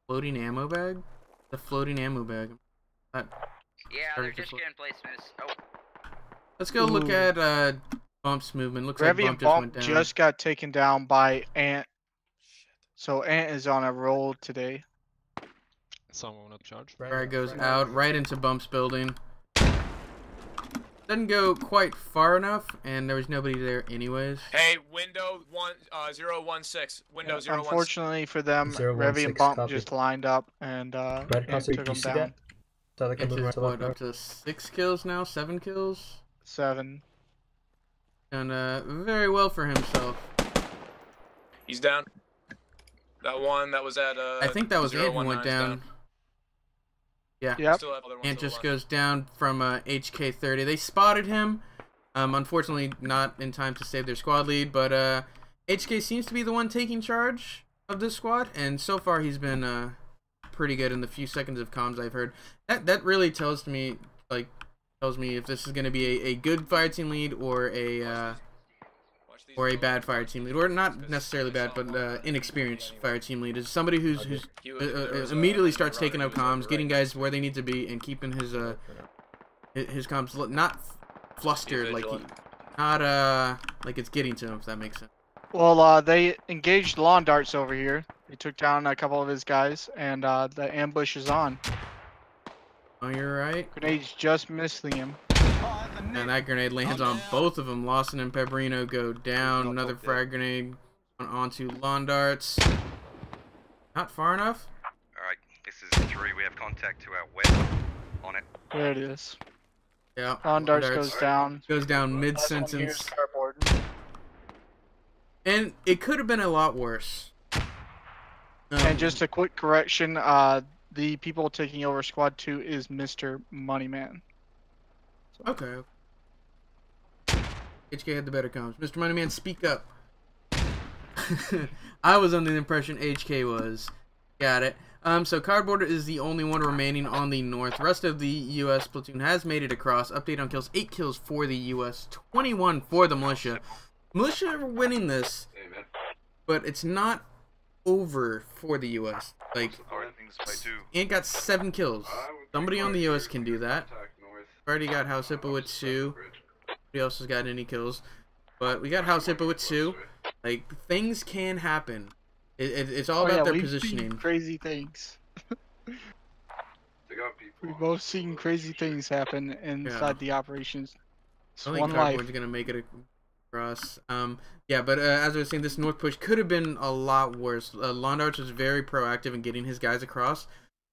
Floating ammo bag? The floating ammo bag. Yeah, they're just getting placements. Oh. Let's go look at Bump's movement. Looks Gravy like Bump and just went down. just got taken down by Ant. So Ant is on a roll today. Someone will charge. Frag goes out right into Bump's building. Doesn't go quite far enough, and there was nobody there anyways. Hey, window 016. Window 016. Unfortunately for them, Gravy and Bump just lined up and took them down. What, up to 6 kills now? 7 kills? 7. And very well for himself. He's down. That one that was at I think that was Ant who went down. Yeah. Yep. Ant just goes down from HK30. They spotted him. Unfortunately, not in time to save their squad lead, but HK seems to be the one taking charge of this squad, and so far he's been pretty good in the few seconds of comms I've heard. That really tells me if this is going to be a good fire team lead or a bad fire team lead, or not necessarily bad, but inexperienced fire team lead. Is somebody who's immediately starts taking up comms, getting guys where they need to be, and keeping his comms not flustered, like like it's getting to him, if that makes sense. Well, they engaged lawn darts over here. They took down a couple of his guys, and the ambush is on. Oh, you're right. Grenades just missing him. And that grenade lands on both of them. Lawson and Pebrino go down. Another frag grenade onto lawn darts. Not far enough. Alright, this is 3. We have contact to our west. On it. There it is. Yeah. Lawn darts goes down. Goes down mid-sentence. And it could have been a lot worse. And just a quick correction, the people taking over Squad 2 is Mr. Moneyman. So. Okay. HK had the better comms. Mr. Moneyman, speak up. I was under the impression HK was. Got it. So Cardboard is the only one remaining on the north. Rest of the U.S. platoon has made it across. Update on kills: 8 kills for the U.S., 21 for the militia. Militia are winning this, but it's not over for the U.S. Like, Ant got 7 kills. Somebody on the U.S. can do that. Already got House Hippo with 2. Nobody else has got any kills. But we got House Hippo with 2. Like, things can happen. It's all about their positioning. Seen crazy things. We've both seen crazy things happen inside the operations. I think Cardboard's gonna make it across. Yeah, but as I was saying, this north push could have been a lot worse. Lawn Darts was very proactive in getting his guys across.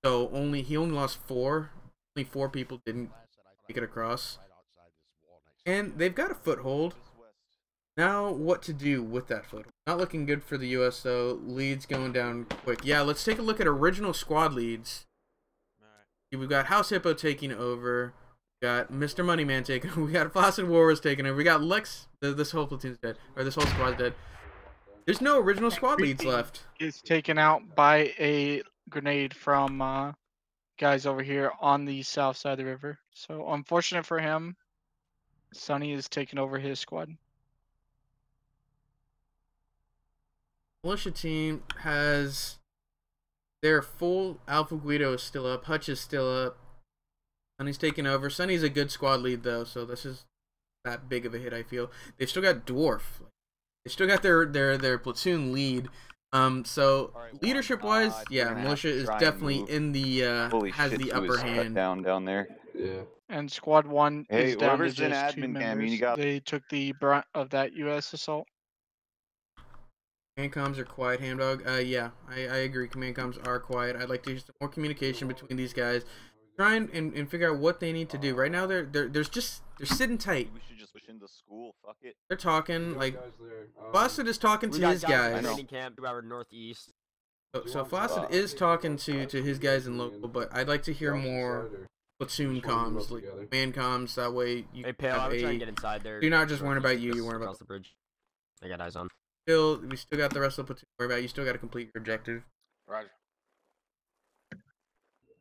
So he only lost 4. Only 4 people didn't make it across. And they've got a foothold. Now, what to do with that foothold? Not looking good for the U.S. though. Leads going down quick. Yeah, let's take a look at original squad leads. We've got House Hippo taking over. We got Mr. Moneyman taking over. We got Flaccid Warriors taking over. We got Lex. This whole platoon's dead. Or this whole squad's dead. There's no original squad leads left. Is taken out by a grenade from guys over here on the south side of the river. So, unfortunate for him, Sonny is taking over his squad. Militia team has their full Alpha Guido is still up. Hutch is still up. Sonny's taking over. Sonny's a good squad lead though, so this is that big of a hit. I feel they've still got Dwarf. They still got their platoon lead. So leadership wise, yeah, Militia is definitely in the has the upper hand. Down there. Yeah. And Squad 1 is down to just in 2 admin cam? members. You got... They took the brunt of that U.S. assault. Command comms are quiet, Hamdog. Yeah, I agree. Command comms are quiet. I'd like to use some more communication between these guys. Try and figure out what they need to do. Right now, they're sitting tight. We should just push into school. Fuck it. They're talking like Flaccid is talking to his guys. Camp to our northeast. So Flaccid is talking to his guys in local, but I'd like to hear more platoon comms, like command comms. That way you have I'm trying to get inside there. You're not just worrying about you. You're worrying about the bridge. I got eyes on. We still got the rest of the platoon to worry about. You still got to complete your objective. Roger.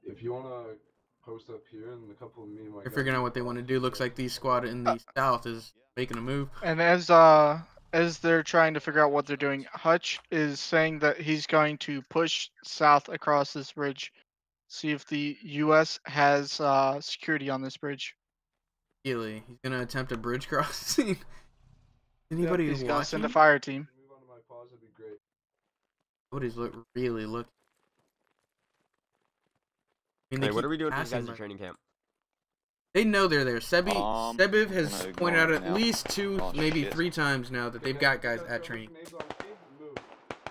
If you wanna post up here, and a couple of me and my They're figuring out what they want to do. Looks like the squad in the south is making a move. And as as they're trying to figure out what they're doing, Hutch is saying that he's going to push south across this bridge, see if the U.S. has security on this bridge. Really? He's gonna attempt a bridge crossing? Anybody He's gonna send a watching? fire team. Move on to my pause, that'd be great. Nobody's really looking. I mean, Hey, what are we doing with these guys by. at training camp? They know they're there. Sebiv has pointed out at now. least 2, Oh, maybe shit. 3 times now that they've got guys at training.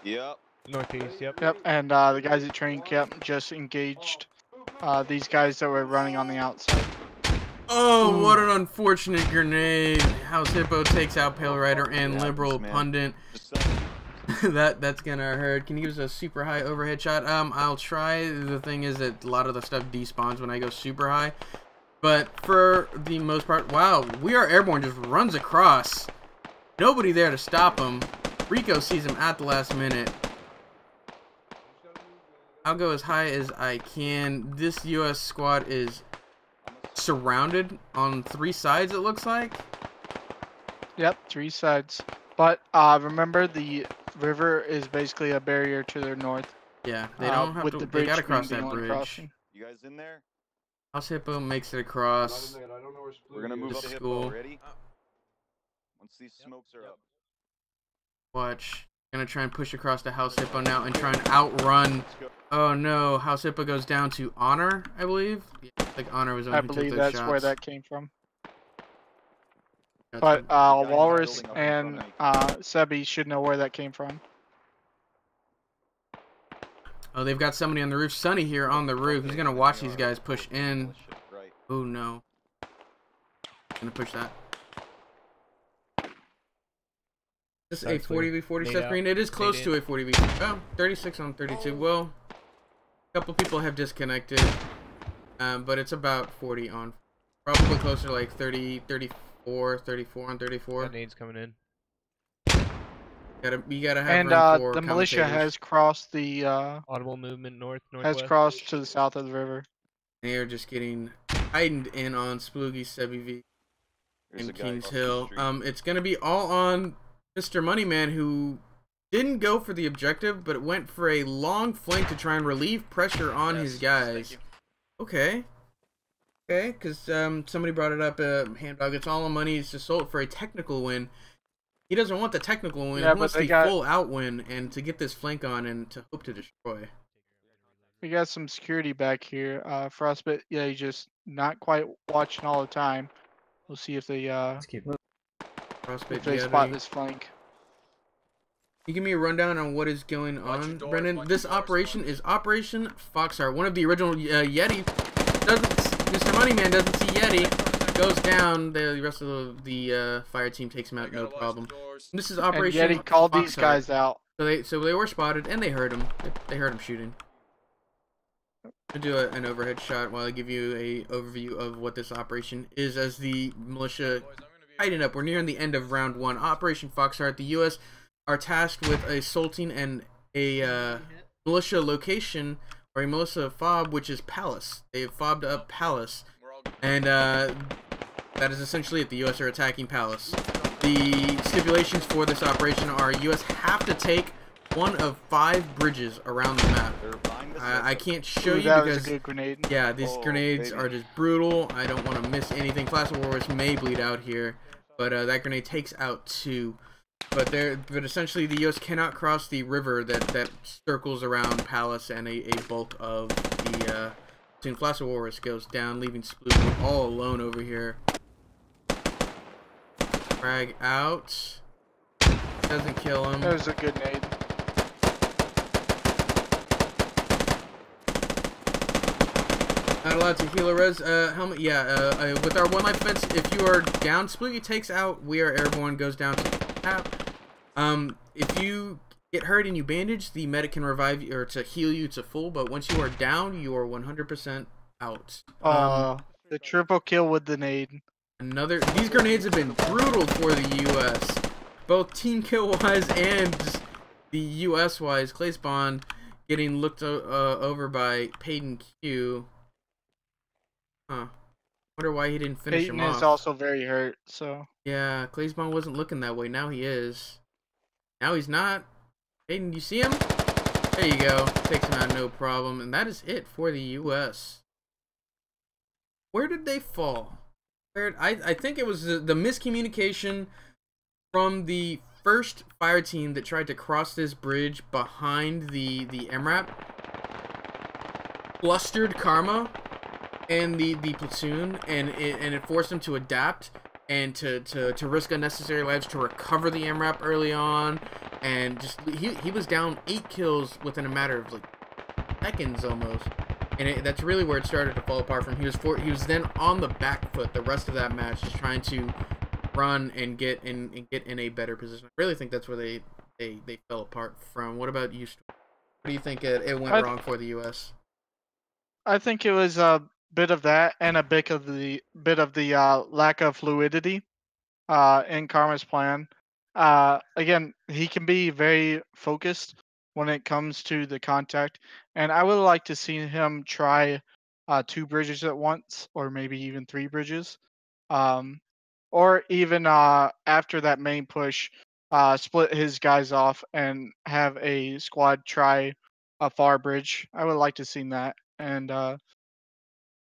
Yep. Northeast, yep. Yep, and the guys at training camp just engaged these guys that were running on the outside. Oh, what an unfortunate grenade. House Hippo takes out Pale Rider and Yeah, Liberal man. Pundit. That's gonna hurt. Can you give us a super high overhead shot? I'll try. The thing is that a lot of the stuff despawns when I go super high. But for the most part, wow, We Are Airborne just runs across. Nobody there to stop him. Rico sees him at the last minute. I'll go as high as I can. This US squad is surrounded on 3 sides, it looks like. Yep, 3 sides. But remember, the river is basically a barrier to their north. Yeah, they don't have with to. the They gotta bridge cross being that the only bridge. crossing. You guys in there? House Hippo makes it across. We're gonna move The up to school. Hippo. Ready? Once these smokes are up. Watch. Gonna try and push across to House Hippo now and try and outrun. Oh no, House Hippo goes down to Honor, I believe. Yeah, I think Honor was the I one who took believe those that's shots. where that came from. Gotcha. But Walrus and Sebi should know where that came from. Oh, they've got somebody on the roof. Sonny here on the roof. He's gonna watch these guys push in. Oh no. Gonna push that. This a 40v40 Seth Green. It is close to a 40v. Oh, 36 on 32. Well, a couple people have disconnected, but it's about 40 on. Probably closer to like 30, 34, 34 on 34. Grenades coming in. You gotta have And room for the militia commentators. has crossed the Audible movement northwest. has crossed to the south of the river. They are just getting heightened in on Sploogie, Sebi V, and Kings Hill. It's gonna be all on Mr. Moneyman, who didn't go for the objective, but went for a long flank to try and relieve pressure on his guys. Okay. Okay, because somebody brought it up, Handdog, it's all on money, it's just sold for a technical win. He doesn't want the technical win, he wants the full out win, and to get this flank on and to hope to destroy. We got some security back here. Frostbit, yeah, he's just not quite watching all the time. We'll see if they if they spot this flank. Can you give me a rundown on what is going on, Brendan? This operation is Operation Foxheart. One of the original Yeti Mr. Moneyman doesn't see Yeti, goes down. The rest of the fire team takes him out, no problem. This is Operation And Yeti called Foxheart. these guys out. So they were spotted and they heard him. They heard him shooting. I'll do an overhead shot while I give you a overview of what this operation is as the militia tighten up. We're nearing the end of round 1. Operation Foxheart. The U.S. are tasked with assaulting a militia location, or a militia fob, which is Palace. They have fobbed up Palace, and that is essentially it. The U.S. are attacking Palace. The stipulations for this operation are U.S. have to take one of 5 bridges around the map. I can't show you that because was a good grenade. Yeah, these grenades are just brutal. I don't want to miss anything. Class of Warriors may bleed out here, but that grenade takes out 2. But essentially the U.S. cannot cross the river that circles around Palace, and a bulk of the Class of Warriors goes down, leaving Sploot all alone over here. Frag out. Doesn't kill him. That was a good nade. Not allowed to heal a res helmet. Yeah, with our 1 life defense, if you are down, Sploogie takes out. We Are Airborne goes down to tap. If you get hurt and you bandage, the medic can revive you or to heal you to full. But once you are down, you are 100% out. The triple kill with the nade. These grenades have been brutal for the U.S. Both team kill wise and the U.S. wise. Clay Spawn getting looked over by Payton Q. Huh. Wonder why he didn't finish Peyton him off. is also very hurt, so. Yeah, Claysbon wasn't looking that way. Now he is. Now he's not. Peyton, you see him? There you go. Takes him out no problem. And that is it for the U.S. Where did they fall? I think it was the miscommunication from the first fire team that tried to cross this bridge behind the MRAP. Flustered Karma and the platoon, and it forced them to adapt and to risk unnecessary lives to recover the MRAP early on, and just he was down 8 kills within a matter of like seconds almost, and that's really where it started to fall apart from. He was then on the back foot the rest of that match, just trying to run and get in a better position. I really think that's where they fell apart from. What about you? What do you think it went wrong for the U.S.? I think it was a bit of that and a bit of the lack of fluidity in Karma's plan. Again, he can be very focused when it comes to the contact, and I would like to see him try 2 bridges at once, or maybe even 3 bridges, or even after that main push, split his guys off and have a squad try a far bridge. I would like to see that, and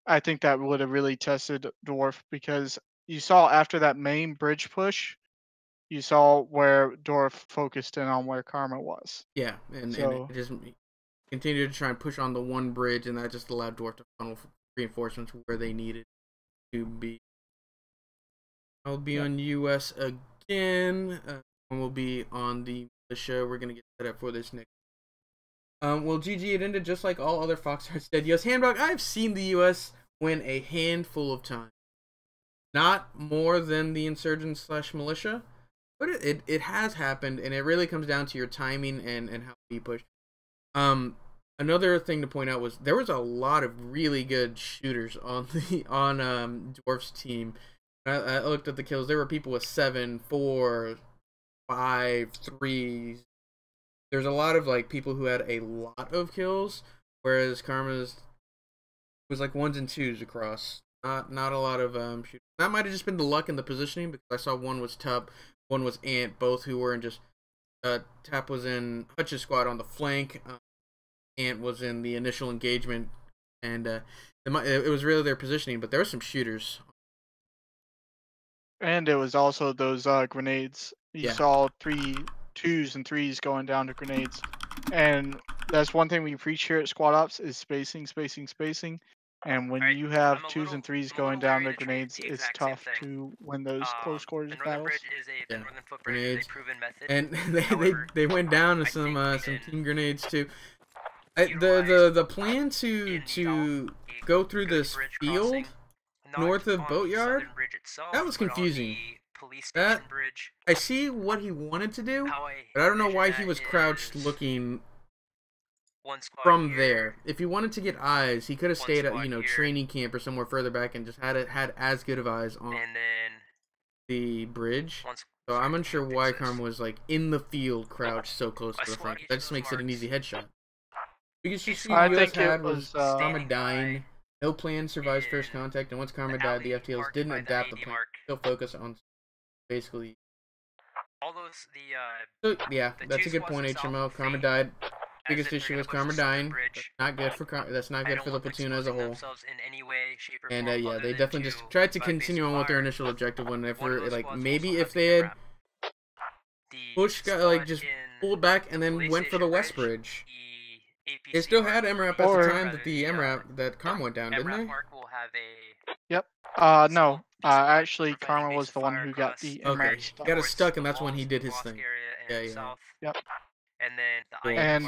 I think that would have really tested Dwarf, because you saw after that main bridge push, you saw where Dwarf focused in on where Karma was. Yeah, and so, it just continued to try and push on the one bridge, and that just allowed Dwarf to funnel reinforcements where they needed to be. I'll be on US again. And we'll be on the militia. We're going to get set up for this next. Well, GG, it ended just like all other Foxhearts did. US Handbook, I've seen the US win a handful of times. Not more than the insurgents / militia, but it has happened, and it really comes down to your timing and how you push. Another thing to point out was there was a lot of really good shooters on Dwarf's team. I looked at the kills. There were people with 7, 4, 5, 3. There's a lot of like people who had a lot of kills, whereas Karma's was like 1s and 2s across. Not a lot of shooting. That might have just been the luck in the positioning, because I saw one was Tup, one was Ant, both who were in just Tap was in Hutch's squad on the flank. Ant was in the initial engagement, and it was really their positioning, but there were some shooters. And it was also those grenades. You saw 3 2s and 3s going down to grenades, and that's one thing we preach here at Squad Ops is spacing. And when you have 2s and 3s going down to grenades, it's tough to win those close quarters battles. Yeah, grenades. And they went down to some team grenades too. The plan to go through this field north of Boatyard, that was confusing. That I see what he wanted to do, but I don't know why he was crouched looking from there. If he wanted to get eyes, he could have stayed at training camp or somewhere further back and just had as good of eyes on the bridge. So I'm unsure why Karma was like in the field crouched so close to the front. That just makes it an easy headshot. Because the US had was Karma dying. No plan survives first contact, and once Karma died, the FTLs didn't adapt the plan. Still focus on basically. So, yeah, that's a good point, HMO. Karma died. Biggest issue is Karma dying. That's not good for the platoon as a whole. And yeah, they definitely just tried to continue on with their initial objective. Whenever maybe if they had pushed, just pulled back and then went for the West Bridge. They still had MRAP at the time that Karma went down, didn't they? Yep. No. Actually, Karma was the one who got the MRAP stuck. Got it stuck, and that's when he did his thing. Yeah. Yep. And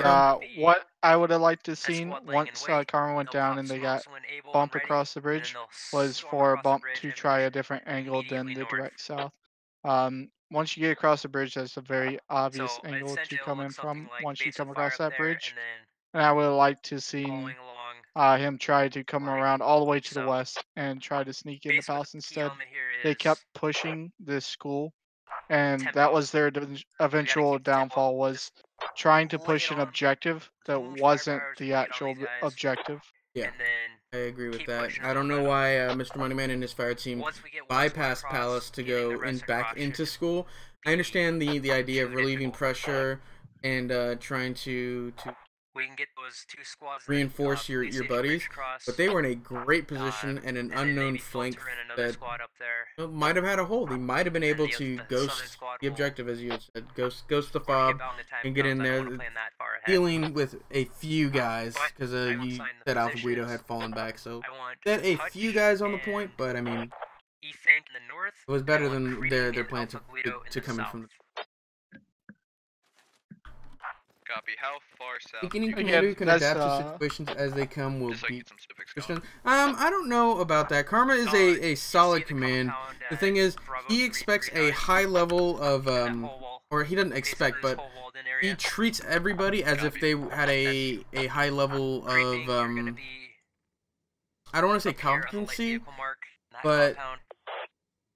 what I would have liked to seen once Karma went down and they got Bump across the bridge was for Bump to try a different angle than the direct south. Once you get across the bridge, that's a very obvious angle to come in from once you come across that bridge. And I would have liked to see him try to come around all the way to the west and try to sneak in the palace instead. They kept pushing this school, and that was their eventual downfall, was trying to push an objective that wasn't the actual objective. Yeah, and then I agree with keep that. pushing I don't know why Mr. Moneyman and his fire team once we get one squad bypassed across, Palace to getting the go rest back across into should school. I understand the idea of relieving pressure and trying to we can get those 2 squads that, reinforce your police station buddies, bridge across, but they were in a great position and an and then unknown maybe flank filter in another that squad up there. might have had a hole. They might have been able the to southern ghost squad the will objective, as you had said, ghost the skip fob out when the time and get comes. in I there, don't wanna plan that far ahead. dealing with a few guys, but because I won't you sign the said Alpha Guido positions. had fallen back, so I want that a Hutch few guys on the and point, but I mean, E-Fank in the north. it was and I better want than Creed their and plan Alpha Guido in to the come in south. from the Copy. How far south? think any Again, commander who can that's, adapt to situations as they come will Just so I beat get some specifics Christian. I don't know about that. Karma is a solid command. The thing is, he expects a high level of or he doesn't expect, but he treats everybody as if they had a high level of I don't want to say competency, but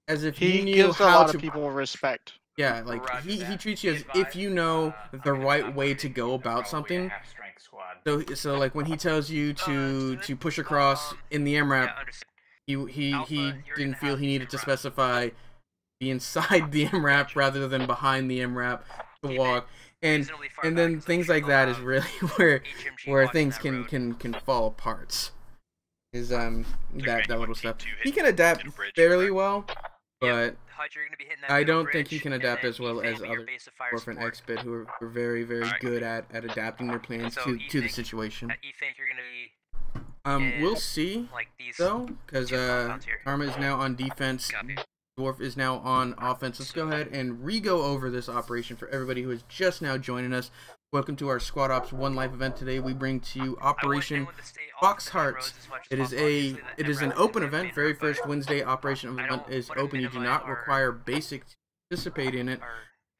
as if he you knew gives a how lot to of people respect. Yeah, like he treats you as if you know the right way to go about something. So like when he tells you to push across in the MRAP, he didn't feel he needed to specify be inside the MRAP rather than behind the MRAP to walk. And then things like that is really where things can fall apart. Is that little stuff. He can adapt fairly well, but I don't think he can adapt as well as other Orphan Exped who are very good at adapting their plans to the situation. We'll see though, because Karma is now on defense. Dwarf is now on offense. Let's go ahead and re-go over this operation for everybody who is just now joining us. Welcome to our Squad Ops One Life event. Today we bring to you Operation Foxhearts. It is an open event. Very first Wednesday operation of the event is open. You do not require basic to participate in it.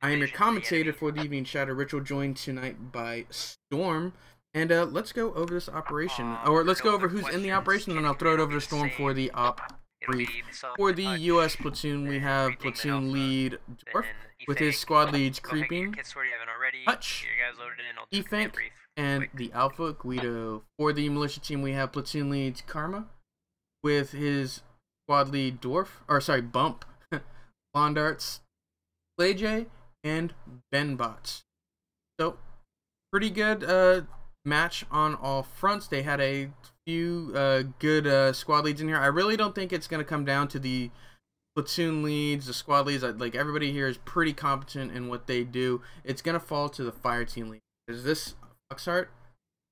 I am your commentator for the evening. ShadowedRitual, joined tonight by Storm. And let's go over this operation, or let's go over who's in the operation, and I'll throw it over to Storm for the op brief. For the U.S. platoon, we have platoon lead Dwarf with his squad leads Creeping, Hutch, E-Fank, and the Alpha Guido. For the militia team, we have platoon leads Karma with his squad lead Bump, Londarts, PlayJ, and Benbots. So, pretty good match on all fronts. They had a few good squad leads in here. I really don't think it's going to come down to the platoon leads, the squad leads. Like, everybody here is pretty competent in what they do. It's going to fall to the fire team lead. Because this Foxheart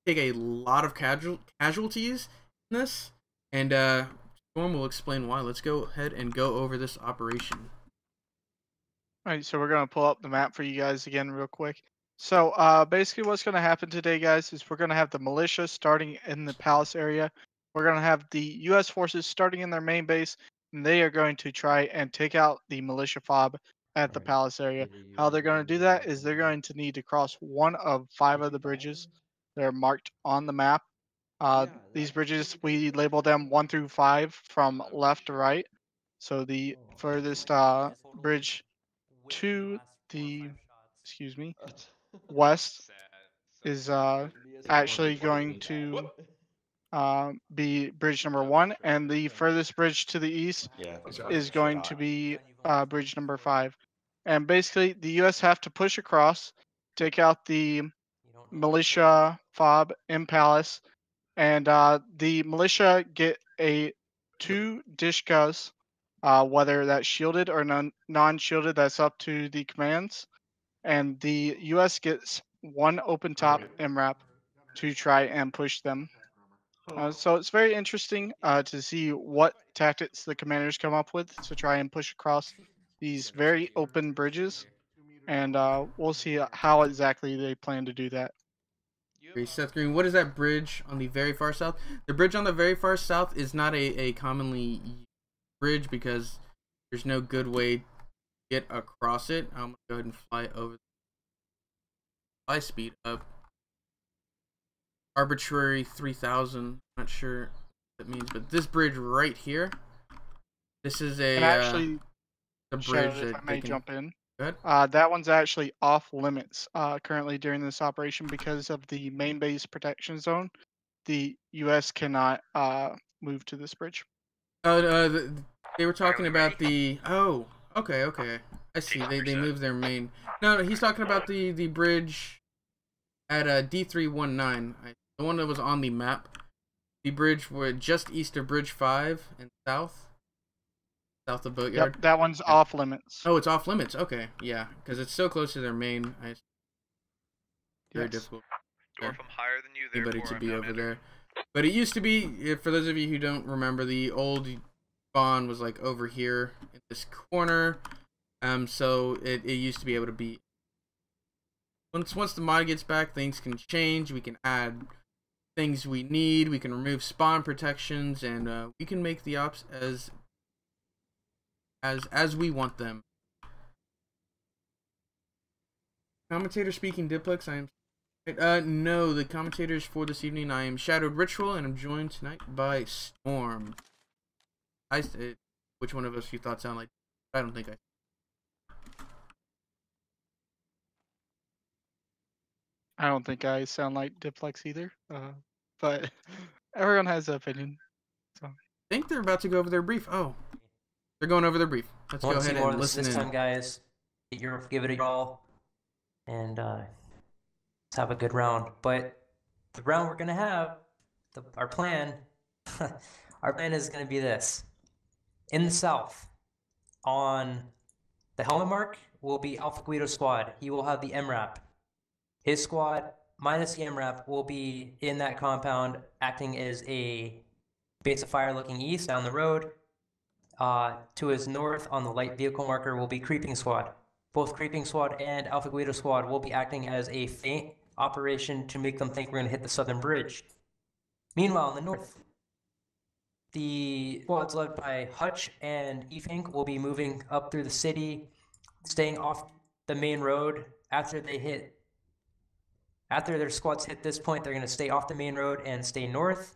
take a lot of casualties in this, and Storm will explain why. Let's go ahead and go over this operation. Alright, so we're going to pull up the map for you guys again real quick. So basically what's going to happen today, guys, is we're going to have the militia starting in the palace area. We're going to have the U.S. forces starting in their main base, and they are going to try and take out the militia fob at the palace area. How they're going to do that is they're going to need to cross one of 5 of the bridges that are marked on the map. These bridges, we label them 1 through 5 from left to right. So the furthest bridge to the, west is actually going to be bridge number 1, and the furthest bridge to the east is going to be bridge number 5. And basically, the U.S. have to push across, take out the militia fob in palace, and the militia get 2 dishkas, whether that's shielded or non-shielded. That's up to the commands. And the U.S. gets 1 open top MRAP to try and push them. So it's very interesting to see what tactics the commanders come up with to try and push across these very open bridges. And we'll see how exactly they plan to do that. Okay, Seth Green, what is that bridge on the very far south? The bridge on the very far south is not a commonly used bridge because there's no good way to get across it. I'm going to go ahead and fly over. Fly speed up. Arbitrary 3000. Not sure what that means, but this bridge right here. This is a the bridge that if I may jump in. Go ahead. That one's actually off limits currently during this operation because of the main base protection zone. the U.S. cannot move to this bridge. They were talking about the. Oh, okay. I see. They moved their main. No, he's talking about the bridge at D319, the one that was on the map. The bridge were just east of Bridge 5 and south of Boatyard. Yep, that one's off limits. Oh, it's off limits. Okay, yeah, because it's so close to their main. Very difficult. Dwarf, I'm higher than you. Anybody to be over there. But it used to be, for those of you who don't remember, the old spawn was like over here in this corner. So it used to be able to be. Once the mod gets back, things can change. We can add things we need. We can remove spawn protections, and we can make the ops as we want them. Commentator speaking Diplex. I am. No, the commentators for this evening. I am ShadowedRitual, and I'm joined tonight by Storm. Which one of us you thought sound like? I don't think I. I don't think I sound like Diplex either. But everyone has an opinion. So. I think they're about to go over their brief. Oh, they're going over their brief. Let's go ahead and listen this time, guys. Give it a all, and let's have a good round. But the round we're gonna have, our plan, our plan is gonna be this. In the south, on the helmet mark, will be Alpha Guido's squad. He will have the MRAP. His squad, minus the MRAP, will be in that compound, acting as a base of fire looking east down the road. To his north, on the light vehicle marker, will be Creeping Squad. Both Creeping Squad and Alpha Guido Squad will be acting as a feint operation to make them think we're going to hit the southern bridge. Meanwhile, in the north, the squads led by Hutch and Efink will be moving up through the city, staying off the main road. After their squads hit this point, they're going to stay off the main road and stay north,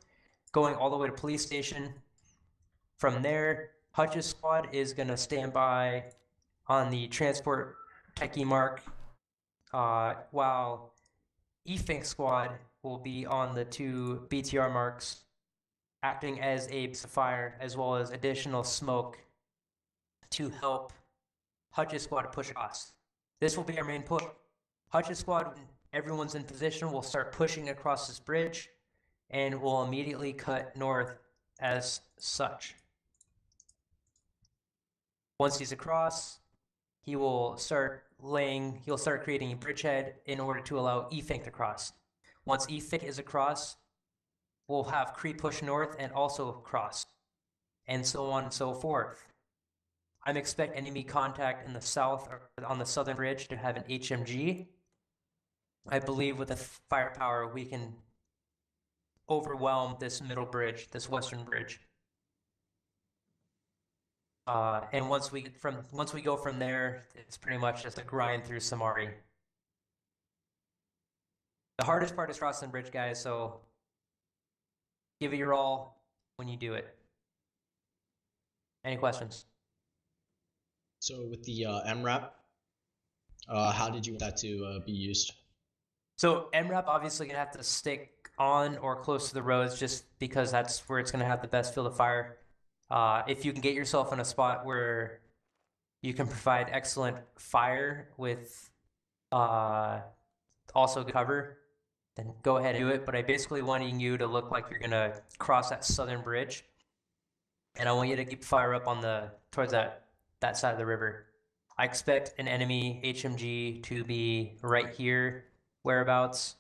going all the way to police station. From there, Hutch's squad is going to stand by on the transport techie mark, while Efink's squad will be on the two BTR marks, acting as a base of fire, as well as additional smoke to help Hutch's squad push across. This will be our main push. Hutch's squad, when everyone's in position, will start pushing across this bridge, and will immediately cut north as such. Once he's across, he'll start creating a bridgehead in order to allow Efink to cross. Once Efink is across, we'll have Cree push north and also cross, and so on and so forth. I'm expecting enemy contact in the south or on the southern bridge to have an HMG. I believe with the firepower we can overwhelm this middle bridge, this western bridge. And once we go from there, it's pretty much just a grind through Samari. The hardest part is crossing the bridge, guys, so give it your all when you do it. Any questions? So with the MRAP, how did you want that to be used? So MRAP obviously gonna have to stick on or close to the roads, just because that's where it's gonna have the best field of fire. If you can get yourself in a spot where you can provide excellent fire with also cover, then go ahead and do it. But I basically wanting you to look like you're gonna cross that southern bridge, and I want you to keep fire up on towards that side of the river. I expect an enemy HMG to be right here, whereabouts,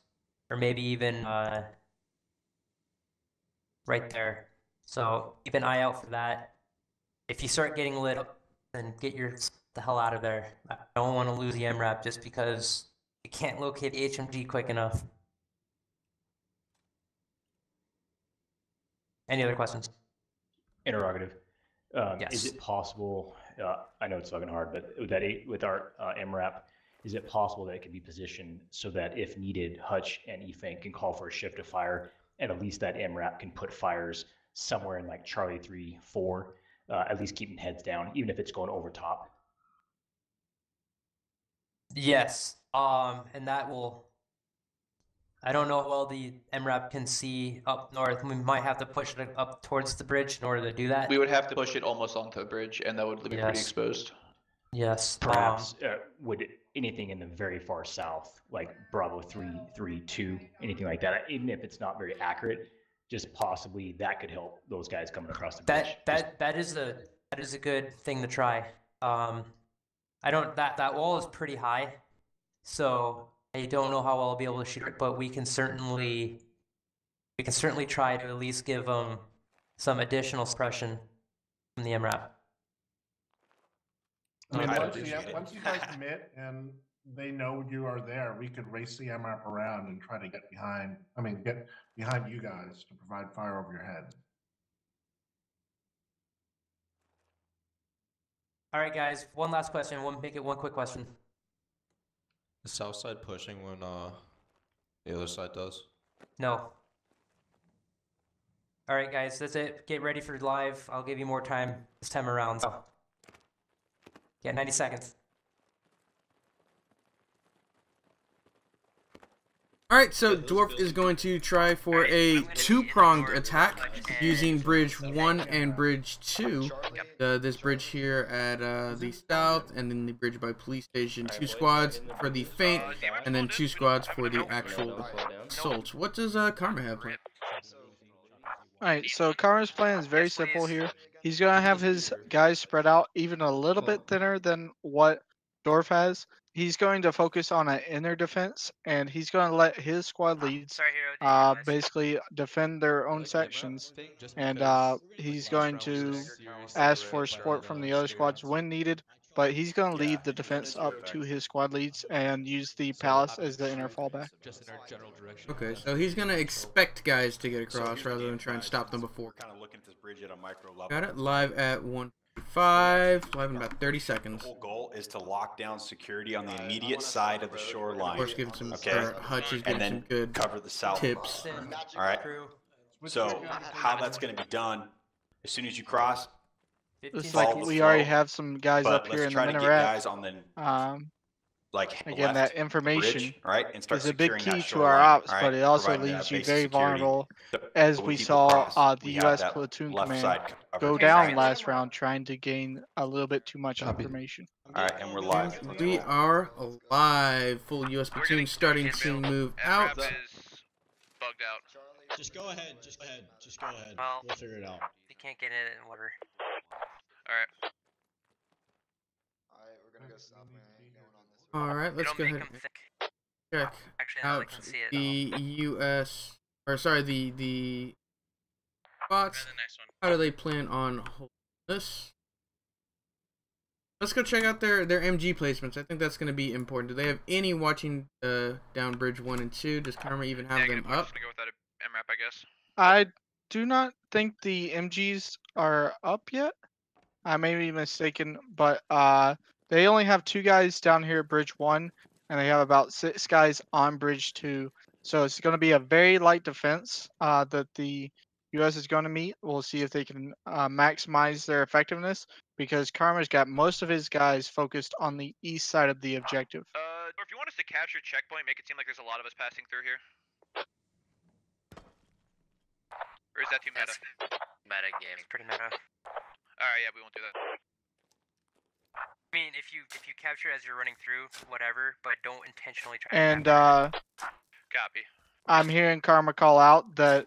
or maybe even right there. So keep an eye out for that. If you start getting lit up, then get the hell out of there. I don't want to lose the MRAP just because you can't locate the HMG quick enough. Any other questions? Interrogative. Yes. Is it possible, I know it's fucking hard, but with our MRAP, is it possible that it could be positioned so that if needed, Hutch and Efink can call for a shift of fire, and at least that MRAP can put fires somewhere in like Charlie 3, 4, at least keeping heads down, even if it's going over top? Yes, and that will I don't know how well the MRAP can see up north. We might have to push it up towards the bridge in order to do that. We would have to push it almost onto the bridge, and that would leave it pretty exposed. Yes. Perhaps would anything in the very far south, like Bravo 332, anything like that, even if it's not very accurate, just possibly that could help those guys coming across the bridge. That is a good thing to try. I don't that wall is pretty high, so I don't know how well I'll be able to shoot it, but we can certainly try to at least give them some additional suppression from the MRAP. I mean, once you guys commit and they know you are there, we could race the MRAP around and try to get behind. I mean, get behind you guys to provide fire over your head. All right, guys. One last question. Make it one quick question. The south side pushing when the other side does? No. All right, guys. That's it. Get ready for live. I'll give you more time this time around. So, yeah, 90 seconds. Alright, so Dwarf is going to try for a two-pronged attack using Bridge 1 and Bridge 2. This bridge here at the south, and then the bridge by police station. 2 squads for the feint, and then 2 squads for the actual assault. What does Karma have planned? Alright, so Karma's plan is very simple here. He's going to have his guys spread out even a little bit thinner than what Dwarf has. He's going to focus on an inner defense, and he's going to let his squad leads basically defend their own sections. And he's going to ask for support from the other squads when needed, but he's going to leave the defense up to his squad leads and use the palace as the inner fallback. Okay, so he's going to expect guys to get across rather than try and stop them before. Kind of looking at this bridge at a micro level. Got it live at 1:05, live in about 30 seconds. The whole goal is to lock down security on the immediate side of the shoreline. Of course, give some, Hutch is and giving then some good cover the south. tips. All right. So how that's going to be done? As soon as you cross. Looks like we already have some guys up here in the minaret. Guys on the, again, that information bridge, right? And start is a big key to shoreline, our ops, right? but it also Providing leaves you basic very security. vulnerable, So as when we people saw cross, the we have U.S. that platoon left command side covered. go down last round trying to gain a little bit too much information. All right, and we're live. We are live. Full U.S. platoon starting to move out. Bugged out. Just go ahead. Just go ahead. Just go ahead. Well, We'll figure it out. You can't get it in whatever. Alright. Alright, we're gonna go south, man. Alright, let's go ahead and check out the U.S. or sorry, the spots. How do they plan on holding this? Let's go check out their MG placements. I think that's going to be important. Do they have any watching down Bridge 1 and 2? Does Karma even have them up? Go with that MRAP, I guess. I do not think the MGs are up yet. I may be mistaken, but they only have 2 guys down here at Bridge 1, and they have about 6 guys on Bridge 2. So it's going to be a very light defense that the U.S. is going to meet. We'll see if they can maximize their effectiveness, because Karma's got most of his guys focused on the east side of the objective. Or if you want us to capture checkpoint, make it seem like there's a lot of us passing through here. Or is that too meta? Meta game. Pretty meta. Alright, yeah, we won't do that. I mean, if you capture as you're running through, whatever, but don't intentionally try. And copy. I'm hearing Karma call out that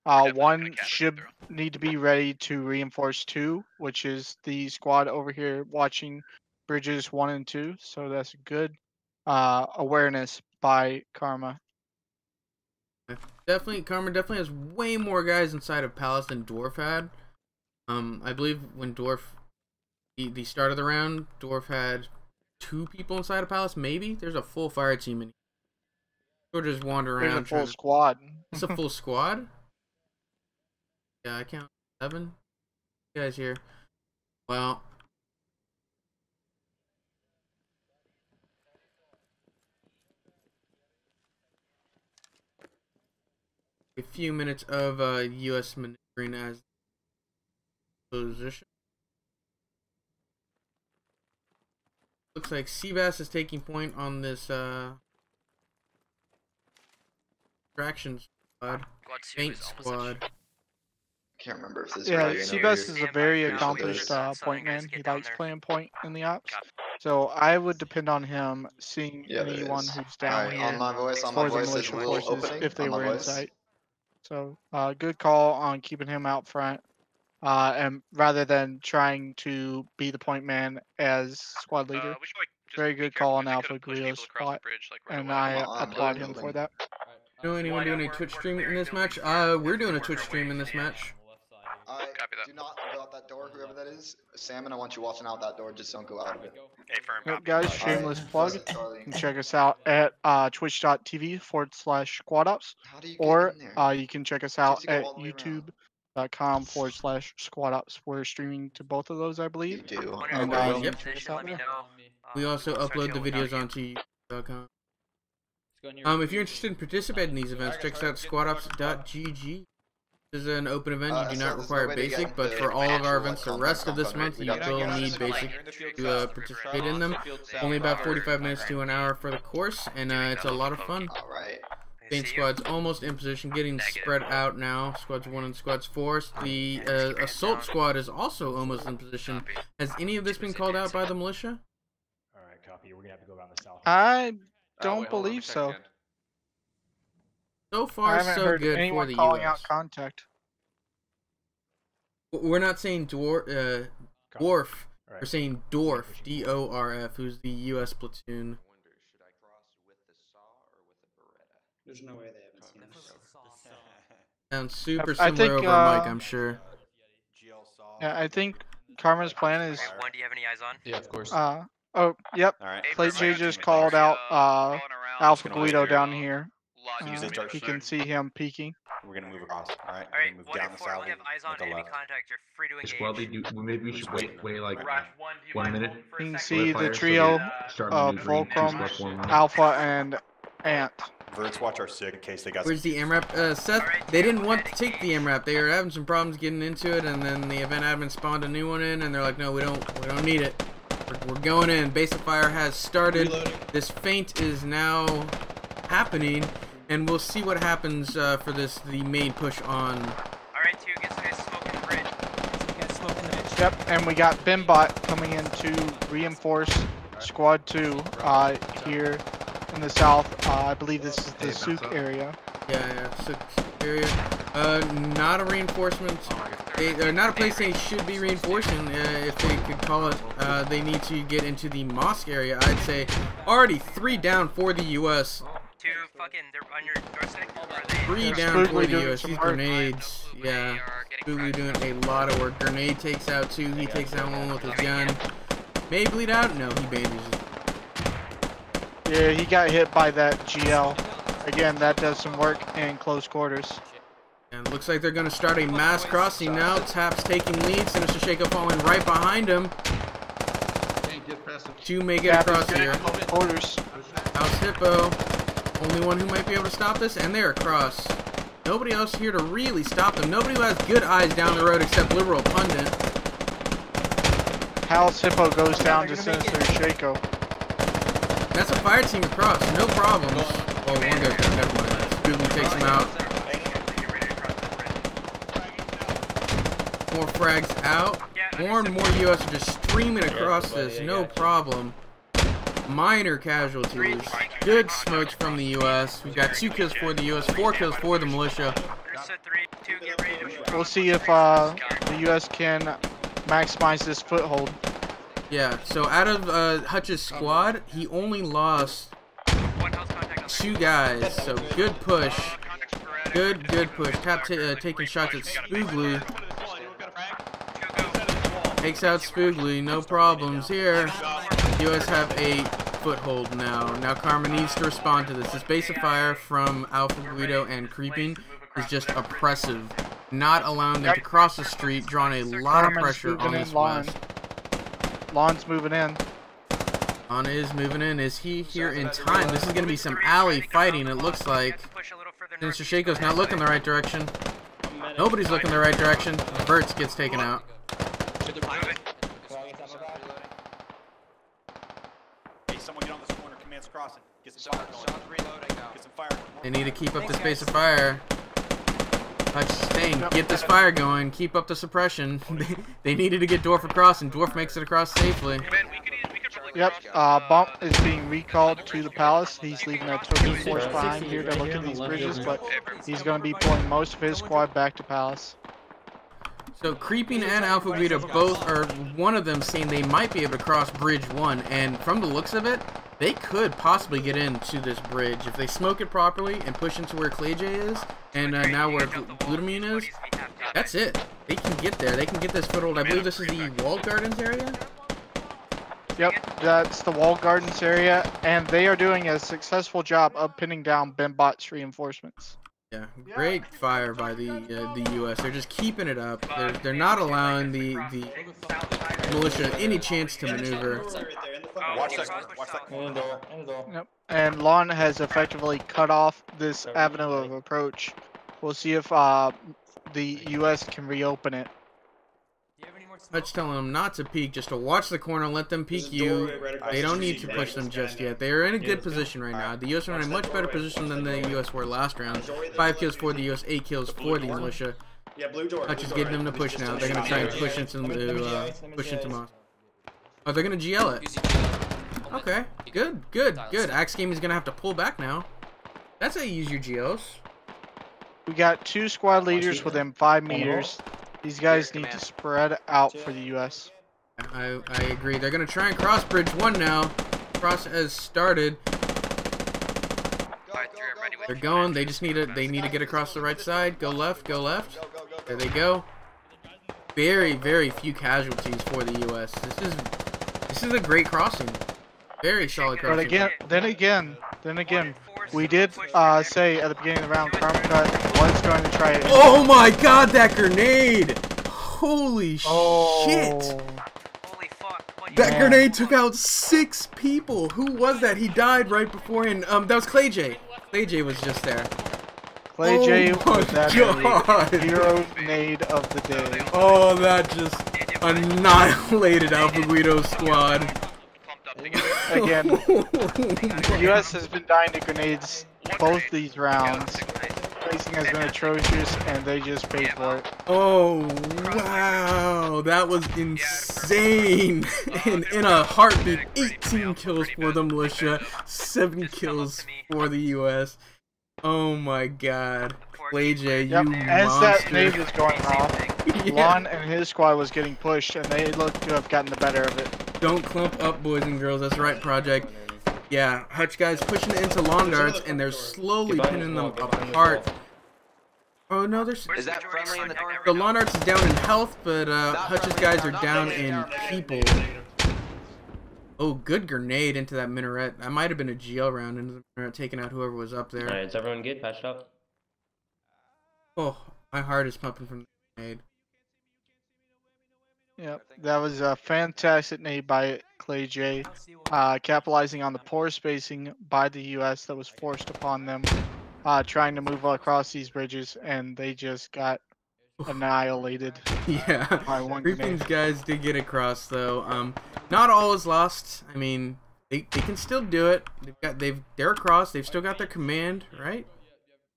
1 should need to be ready to reinforce 2, which is the squad over here watching bridges 1 and 2. So that's good awareness by Karma. Karma definitely has way more guys inside of Palace than Dwarf had. I believe when Dwarf, the start of the round, Dwarf had 2 people inside of Palace, maybe? There's a full fire team in here. Or just wander around. There's a full squad. It's a full squad? Yeah, I count 7 guys here. Well, a few minutes of U.S. maneuvering as position. Looks like Seabass is taking point on this Extraction squad. Faint squad. Can't remember if this. Yeah, is Seabass is a very accomplished point man. He likes playing point in the ops. So I would depend on him seeing anyone who's down here on my voice, for the militia forces if they were in sight. So good call on keeping him out front, and rather than trying to be the point man as squad leader. Very good call on Alpha Guido's spot, and I applaud him for that. Know anyone doing a Twitch stream in this match? We're doing a Twitch stream in this match. Do not go out that door, whoever that is. Salmon, I want you watching out that door. Just don't go out of it. Yep, guys, shameless plug. You can check us out at twitch.tv/squadops, or you can check us out at youtube.com/squadops. We're streaming to both of those, I believe. You do. And Yep. check us out there. We also upload the videos onto youtube.com. If you're interested in participating in these events, check us out at squadops.gg. This is an open event. You do not require basic, but for all of our events the rest of this month, you will need basic to participate in them. Only about 45 minutes to an hour for the course, and it's a lot of fun. Faint squad's almost in position, getting spread out now. Squads 1 and Squads 4. The assault squad is also almost in position. Has any of this been called out by the militia? Alright, copy. We're gonna have to go around the south. I don't believe so. So far, so good for the calling out US. contact. We're not saying dwarf. We're saying Dorf, D-O-R-F, who's the US platoon. There's no way they haven't seen this. Sounds super similar over Mike, I'm sure. Yeah, I think Karma's plan is. One, do you have any eyes on? Yeah, of course. Oh, yep. Plate J just called out Alpha Guido down here. You can see him peeking. We're gonna move across. All right. Alright, Move down the south. We have eyes on enemy contact. You're free to engage. Maybe we should wait like 1 minute. You can see the trio of Fulcrum, Alpha, and Ant. Verts, watch our sig in case they got. Where's the MRAP? Seth, they didn't want to take the MRAP. They were having some problems getting into it, and then the event admin spawned a new one in, and they're like, no, we don't need it. We're going in. Base of fire has started. Reloading. This feint is now happening, and we'll see what happens for the main push on. Alright, 2, get some guys smoking the bridge. Yep, and we got Bimbot coming in to reinforce Squad 2 here in the south. I believe this is the Souk area. Yeah, Souk area. Not a reinforcement. They're not a place they should be reinforcing, if they could call it. They need to get into the mosque area, I'd say. Already 3 down for the U.S. 2 fucking, they're on your doorstep. 3 down for the U.S. These grenades, yeah. Spoogly doing a lot of work. Grenade takes out 2. He takes out 1 with his gun. May bleed out? No, he bandages. Yeah, he got hit by that GL. Again, that does some work in close quarters. And looks like they're going to start a mass crossing now. Taps taking lead. Sinister Shaco falling right behind him. 2 may get across here. Quarters. House Hippo. Only one who might be able to stop this, and they're across. Nobody else here to really stop them. Nobody who has good eyes down the road except Liberal Pundit. House Hippo goes down to Sinister Shaco. That's a fire team across, no problems. Oh, one goes down, never mind. Spoogly takes him out. More frags out. More and more US are just streaming across this, no problem. Minor casualties. Good smokes from the US. We've got 2 kills for the US, 4 kills for the militia. We'll see if the US can maximize this foothold. Yeah, so out of Hutch's squad, he only lost 2 guys, so good push. Good push. Tap taking shots at Spoogly. Takes out Spoogly, no problems here. The US have a foothold now. Now Karma needs to respond to this. This base of fire from Alpha Guido and Creeping is just oppressive. Not allowing them to cross the street, drawing a lot of pressure on this west. Lon's moving in. Lon is moving in. Is he here in time? This is going to be some alley fighting, it looks like. Mr. Shaco's not looking the right direction. Nobody's looking the right direction. Verts gets taken out. Hey, someone get on this corner. Command's crossing. Get some fire going. Reloading now. Get some fire. They need to keep up the space of fire. Hutch staying. Get this fire going. Keep up the suppression. They needed to get Dwarf across, and Dwarf makes it across safely. Yep, Bump is being recalled to the palace. He's leaving a token force behind here to look at these bridges, but he's going to be pulling most of his squad back to palace. So Creeping and Alpha Guido both, or one of them, saying they might be able to cross Bridge 1, and from the looks of it, they could possibly get into this bridge. If they smoke it properly and push into where Clay J is, and now where Glutamine is, that's it. They can get there. They can get this foothold. I believe this is the Walled Gardens area? Yep, that's the Walled Gardens area, and they are doing a successful job of pinning down Bimbot's reinforcements. Yeah, great fire by the U.S. They're just keeping it up. They're not allowing the militia any chance to maneuver. Watch that. Yep. And Lon has effectively cut off this avenue of approach. We'll see if the U.S. can reopen it. Hutch telling them not to peek, just to watch the corner, let them peek you. They don't need to push them just yet. They are in a good position right now. The U.S. are in a much better position than the U.S. were last round. 5 kills for the U.S., 8 kills for the militia. Hutch is getting them to push now. They're going to try and push into Moscow. Oh, they're going to GL it. Okay, good. Axe Game is going to have to pull back now. That's how you use your GLs. We got 2 squad leaders within 5 meters. These guys need to spread out for the U.S. I agree. They're going to try and cross Bridge 1 now. Cross has started. They're going. They just need to get across the right side. Go left. There they go. Very, very few casualties for the U.S. This is a great crossing. Very solid crossing. But then again, we did say at the beginning of the round, Karma was going to try it. Oh my God, that grenade! Holy shit! Holy fuck. That grenade took out 6 people. Who was that? He died right beforehand. That was Clay J. Clay J was just there. Clay J was that hero grenade of the day. Oh, that just annihilated Alpha Guido's squad. Again, the U.S. has been dying to grenades both these rounds. Placing has been atrocious, and they just paid for it. Oh, wow. That was insane. And in a heartbeat, 18 kills for the militia, 7 kills for the U.S. Oh my God. Clay J, you monster. As that grenade was going off, Lon and his squad was getting pushed, and they looked to have gotten the better of it. Don't clump up, boys and girls. That's right, Project. Yeah, Hutch guys pushing it into lawn darts, and they're slowly pinning them apart. Oh no, there's. Is that friendly in the lawn darts is down in health, but Hutch's guys are down in people. Oh, good grenade into that minaret. That might have been a GL round into the minaret, taking out whoever was up there. Alright, is everyone good? Patched up? Oh, my heart is pumping from the grenade. Yep, that was a fantastic nade by Clay J, capitalizing on the poor spacing by the U.S. that was forced upon them, trying to move across these bridges, and they just got annihilated. Yeah, by one Creeping's guys did get across though. Not all is lost. I mean, they can still do it. They're across. They've still got their command, right?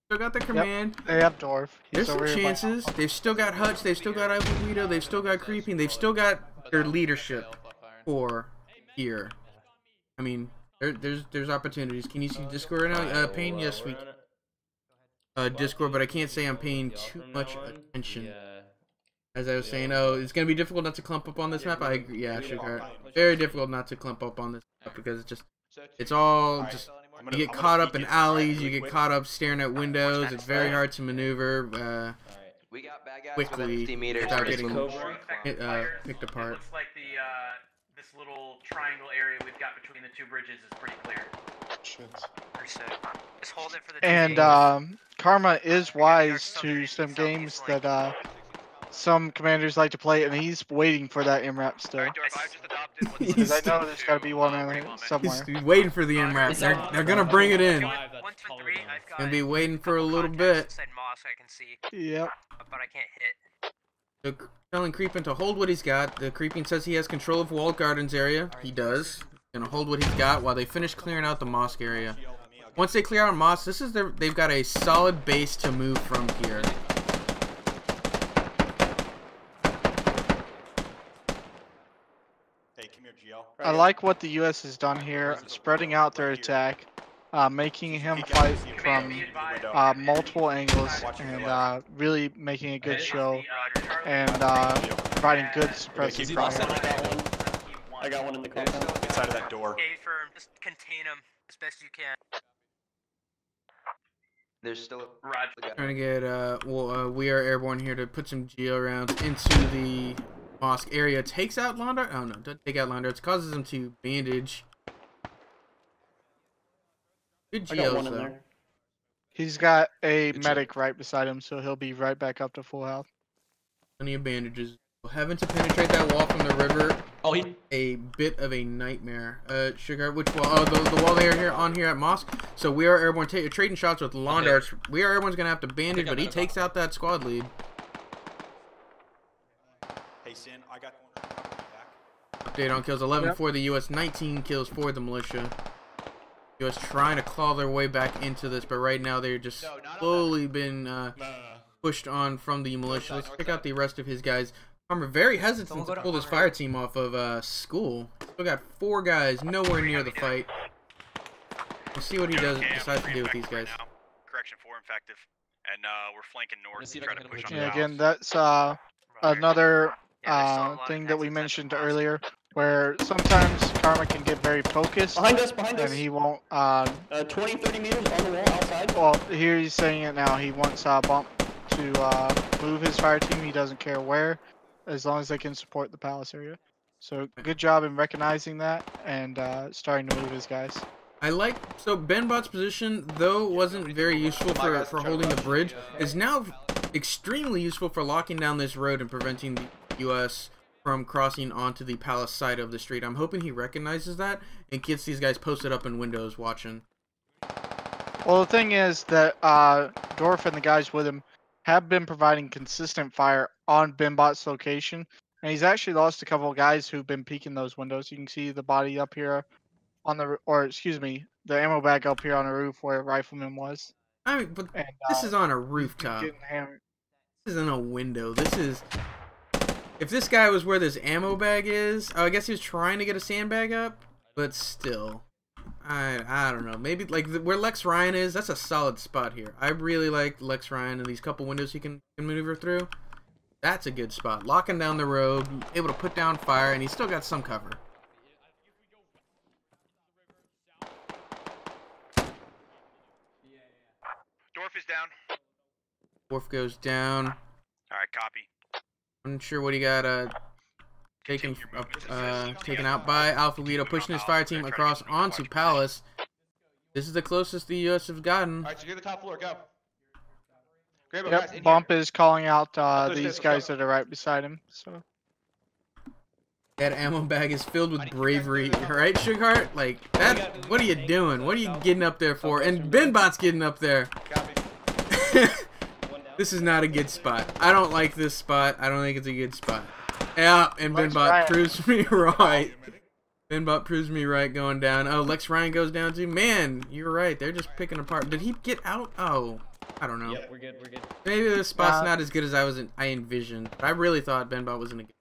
Still got their command. Yep, they have Dwarf. There's some chances. They've still got Hutch. They've still got Alpha Guido. They've still got Creeping. They've still got their leadership for here. I mean, there's opportunities. Can you see Discord right now? Payne, yes, we. Discord, but I can't say I'm paying too much attention. As I was saying, it's gonna be difficult not to clump up on this map. I agree. Yeah, sure. Very difficult not to clump up on this map because it's all just. You get caught up in alleys, you get caught up staring at windows, it's very hard to maneuver quickly without getting picked apart. Looks like this little triangle area we've got between the 2 bridges is pretty clear. Just hold it for the And Karma is wise to some games that some commanders like to play, and he's waiting for that MRAP still. Because I know there's got to be one somewhere. He's waiting for the MRAP. They're gonna bring it in. Gonna be waiting for a little bit. Yep. But I can't hit. So telling Creeping to hold what he's got. The Creeping says he has control of Walled Gardens area. He does. Gonna hold what he's got while they finish clearing out the mosque area. Once they clear out mosque, this is they've got a solid base to move from here. Hey, come here, Gio. I like what the U.S. has done here, spreading out their attack, making him fight from multiple angles, and really making a good show, and providing good suppressive fire. I got one in the compound. Inside of that door. Stay firm. Just contain them as best you can. There's still a Trying to get we are airborne here to put some geo rounds into the mosque area. Takes out Londar. Oh no, doesn't take out Londar. It causes him to bandage. Good geos though. He's got a medic right beside him, so he'll be right back up to full health. Plenty of bandages. Having to penetrate that wall from the river. Oh, a bit of a nightmare. Sugar, which wall? Oh, the wall there on here at mosque. So we are airborne trading shots with Londar. We are airborne's gonna have to bandage, but he takes out that squad lead. Hey, Sin, I got one back. Update on kills: 11 for the U.S., 19 kills for the militia. U.S. trying to claw their way back into this, but right now they're just slowly been pushed on from the militia. Let's check out the rest of his guys. Farmer very hesitant to pull this fire team off of school. Still got 4 guys nowhere near the fight. We'll see what he decides to do with these guys. Correction 4 effective, and we're flanking north to try to push on. Yeah, again, that's another thing that we mentioned earlier, where sometimes Karma can get very focused. Behind us, and he won't. 20, 30 meters on the wall outside. Well, here he's saying it now. He wants Bump to move his fire team. He doesn't care where, as long as they can support the palace area. So good job in recognizing that and starting to move his guys. I like, so Benbot's position, though wasn't very useful for holding the bridge, is now extremely useful for locking down this road and preventing the U.S. from crossing onto the palace side of the street. I'm hoping he recognizes that and gets these guys posted up in windows watching. Well, the thing is that Dorf and the guys with him have been providing consistent fire on Benbot's location, and he's actually lost a couple of guys who've been peeking those windows. You can see the body up here on the, or excuse me, the ammo bag up here on the roof where Rifleman was. I mean, but this is on a rooftop. This isn't a window. This is, if this guy was where this ammo bag is, oh, I guess he was trying to get a sandbag up, but still. I don't know. Maybe like where Lex Ryan is, that's a solid spot here. I really like Lex Ryan and these couple windows he can maneuver through. That's a good spot. Locking down the road, able to put down fire, and he's still got some cover. Dorf is down. Dorf goes down. Alright, copy. I'm not sure what he got taken out by Alpha Guido, pushing his fire team across onto Palace. This is the closest the U.S. have gotten. Alright, secure the top floor, go. Grabo, Yep, guys, Bump is calling out these guys that are right beside him. So that ammo bag is filled with bravery, right, Sugar? Like that. What are you doing? What are you getting up there for? And Benbot's getting up there. This is not a good spot. I don't like this spot. I don't think it's a good spot. Yeah, and Benbot proves me right. Benbot proves me right going down. Oh, Lex Ryan goes down too. Man, you're right. They're just picking apart. Did he get out? Oh, I don't know. Yep, we're good, we're good. Maybe this spot's not as good as I envisioned. I really thought Benbot was in a good.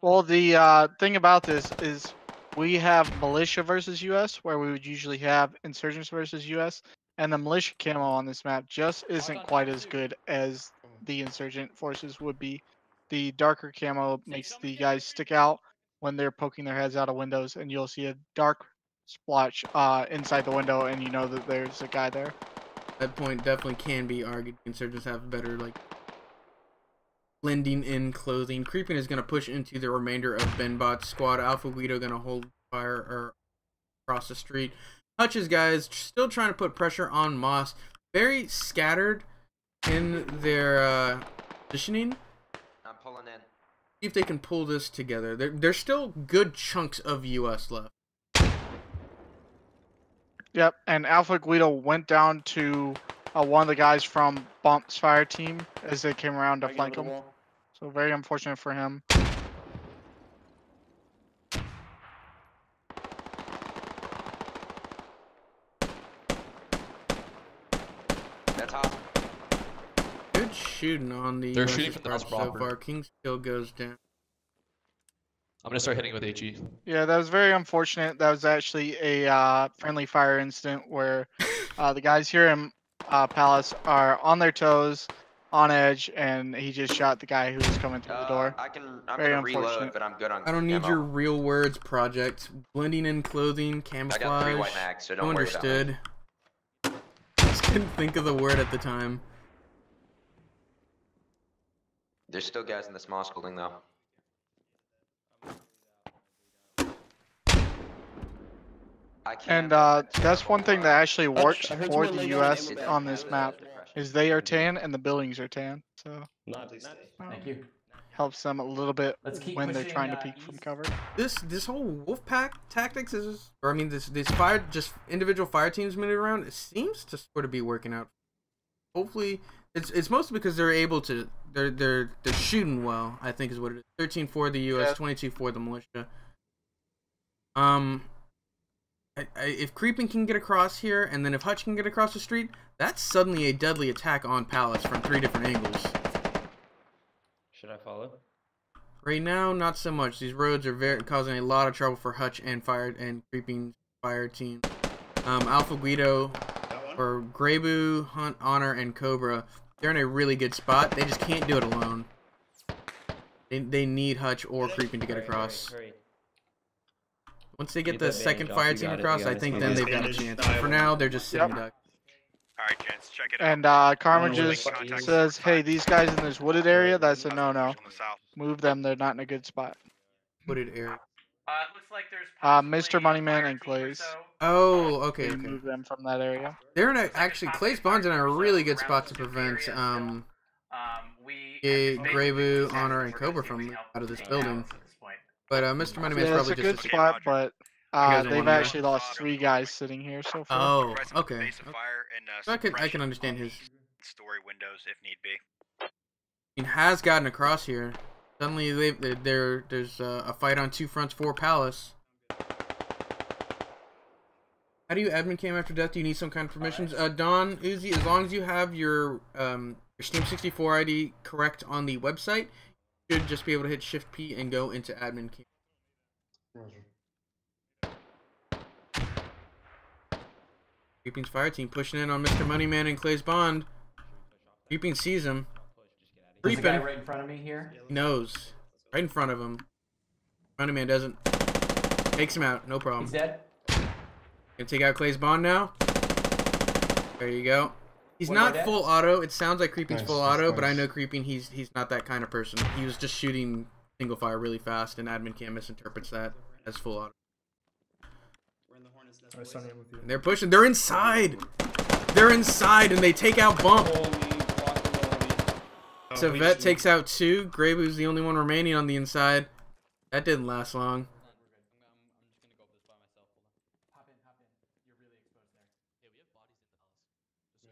Well, the thing about this is we have militia versus U.S., where we would usually have insurgents versus U.S., and the militia camo on this map just isn't quite as good as the insurgent forces would be. The darker camo makes the guys stick out when they're poking their heads out of windows, and you'll see a dark splotch inside the window, and you know that there's a guy there. That point definitely can be argued. Insurgents have better, like, blending in clothing. Creeping is going to push into the remainder of Benbot's squad. Alpha Guido going to hold fire across the street. Hutch's guys still trying to put pressure on Moss. Very scattered in their positioning. I'm pulling in. See if they can pull this together. There's still good chunks of U.S. left. Yep, and Alpha Guido went down to one of the guys from Bump's fire team as they came around to flank him. So very unfortunate for him. shooting on the They're US's shooting from the house part so proper. far. Kingskill goes down. I'm gonna start hitting with HE. Yeah, that was very unfortunate. That was actually a friendly fire incident where the guys here in Palace are on their toes, on edge, and he just shot the guy who was coming through the door. I'm Very gonna reload, unfortunate. but I'm good on I don't need ammo. your real words, project. Blending in clothing, camouflage. I got 3 white mags, so don't worry about me. Understood. Just couldn't think of the word at the time. There's still guys in this mosque building though. And that's one thing that actually works for the U.S. on this map, is they are tan and the buildings are tan. So Thank you. helps them a little bit Let's keep when they're pushing, trying to peek from cover. This whole wolf pack tactics is, or I mean, this fire, just individual fire teams moving around, it seems to sort of be working out. Hopefully, it's mostly because they're able to, they're shooting well, I think is what it is. 13 for the U.S., 22 for the militia. If creeping can get across here, and then if Hutch can get across the street, that's suddenly a deadly attack on Palace from 3 different angles. Should I follow? Right now, not so much. These roads are causing a lot of trouble for Hutch and creeping fire team. Alpha Guido, or Greybu, Hunt, Honor, and Cobra, they're in a really good spot. They just can't do it alone. They need Hutch or creeping to get across. Once they get the second fire team across, I think then they've got a chance. For now, they're just sitting duck. Alright, gents, check it out. And Karma just says, hey, these guys in this wooded area, that's a no-no. Move them, they're not in a good spot. Wooded area. Looks like there's Mr. Moneyman and Clays. Oh, okay, okay. Move them from that area. They're in actually, Clay's Bond's in a really good spot to prevent Greybu, Honor, and Cobra from out of this building. But Mr. Moneyman's Yeah, it's probably a good just spot, but they've actually lost 3 guys sitting here so far. Oh, okay. So I can understand his. Story windows if need be. He has gotten across here. Suddenly, there's a fight on 2 fronts for Palace. How do you admin cam after death? Do you need some kind of permissions? Don, Uzi, as long as you have your Steam 64 ID correct on the website, you should just be able to hit Shift P and go into admin cam. Creeping's fire team pushing in on Mr. Moneyman and Clay's Bond. Creeping sees him. There's a guy right in front of me here. He knows. Right in front of him. Moneyman doesn't. Takes him out. No problem. He's dead. Gonna take out Clay's Bond now. There you go. He's One more not dead. full auto. It sounds like Creeping's Nice, full nice, auto, but I nice. know Creeping, he's not that kind of person. He was just shooting single fire really fast, and admin cam misinterprets that as full auto. And they're pushing. They're inside. They're inside, and they take out Bump. So Vet takes out 2. Greybu's the only one remaining on the inside. That didn't last long.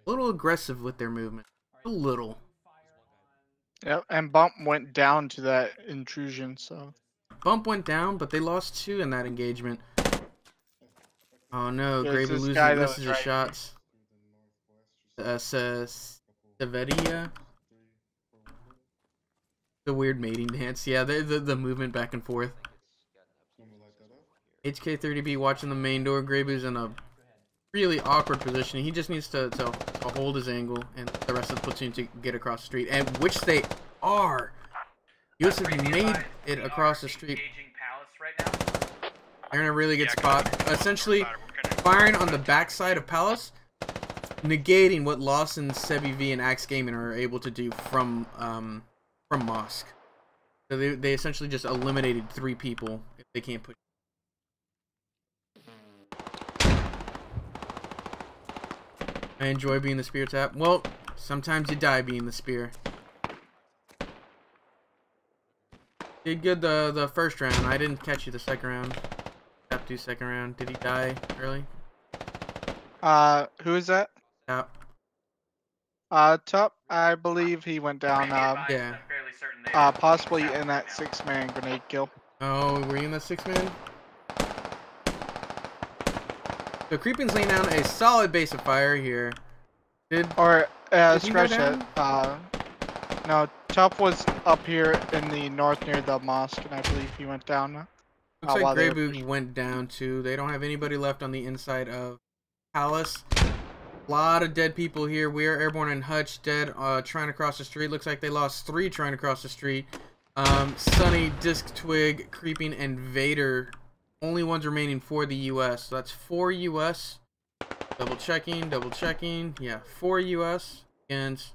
A little aggressive with their movement. A little. Yep, and Bump went down to that intrusion, so. Bump went down, but they lost 2 in that engagement. Oh no, There's Greybu this guy that misses was his right shots. Savedia? The weird mating dance. Yeah, the movement back and forth. HK30B watching the main door. Greybu's in a really awkward position. He just needs to hold his angle and the rest of the platoon to get across the street, and which they are. US have made it across the street. They're in a really good spot. Essentially, firing on the backside of Palace, negating what Lawson, Sebi V, and Axe Gaming are able to do from Mosque. So they essentially just eliminated 3 people if they can't push. I enjoy being the spear tap. Well, sometimes you die being the spear. Did good the first round. I didn't catch you the second round. Tap 2 second round. Did he die early? Who is that? Top. Top, I believe he went down, yeah. possibly in that 6-man grenade kill. Oh, were you in that 6-man? So Creeping's laying down a solid base of fire here. Did Or, he go scratch down? that, No, Tough was up here in the north near the mosque, and I believe he went down. Looks like Greyboog went down too. They don't have anybody left on the inside of Palace. A lot of dead people here. We are airborne and Hutch dead trying to cross the street. Looks like they lost 3 trying to cross the street. Sunny, Disc Twig, Creeping, and Vader. Only ones remaining for the US. So that's 4 US. Double checking, double checking. Yeah, 4 US against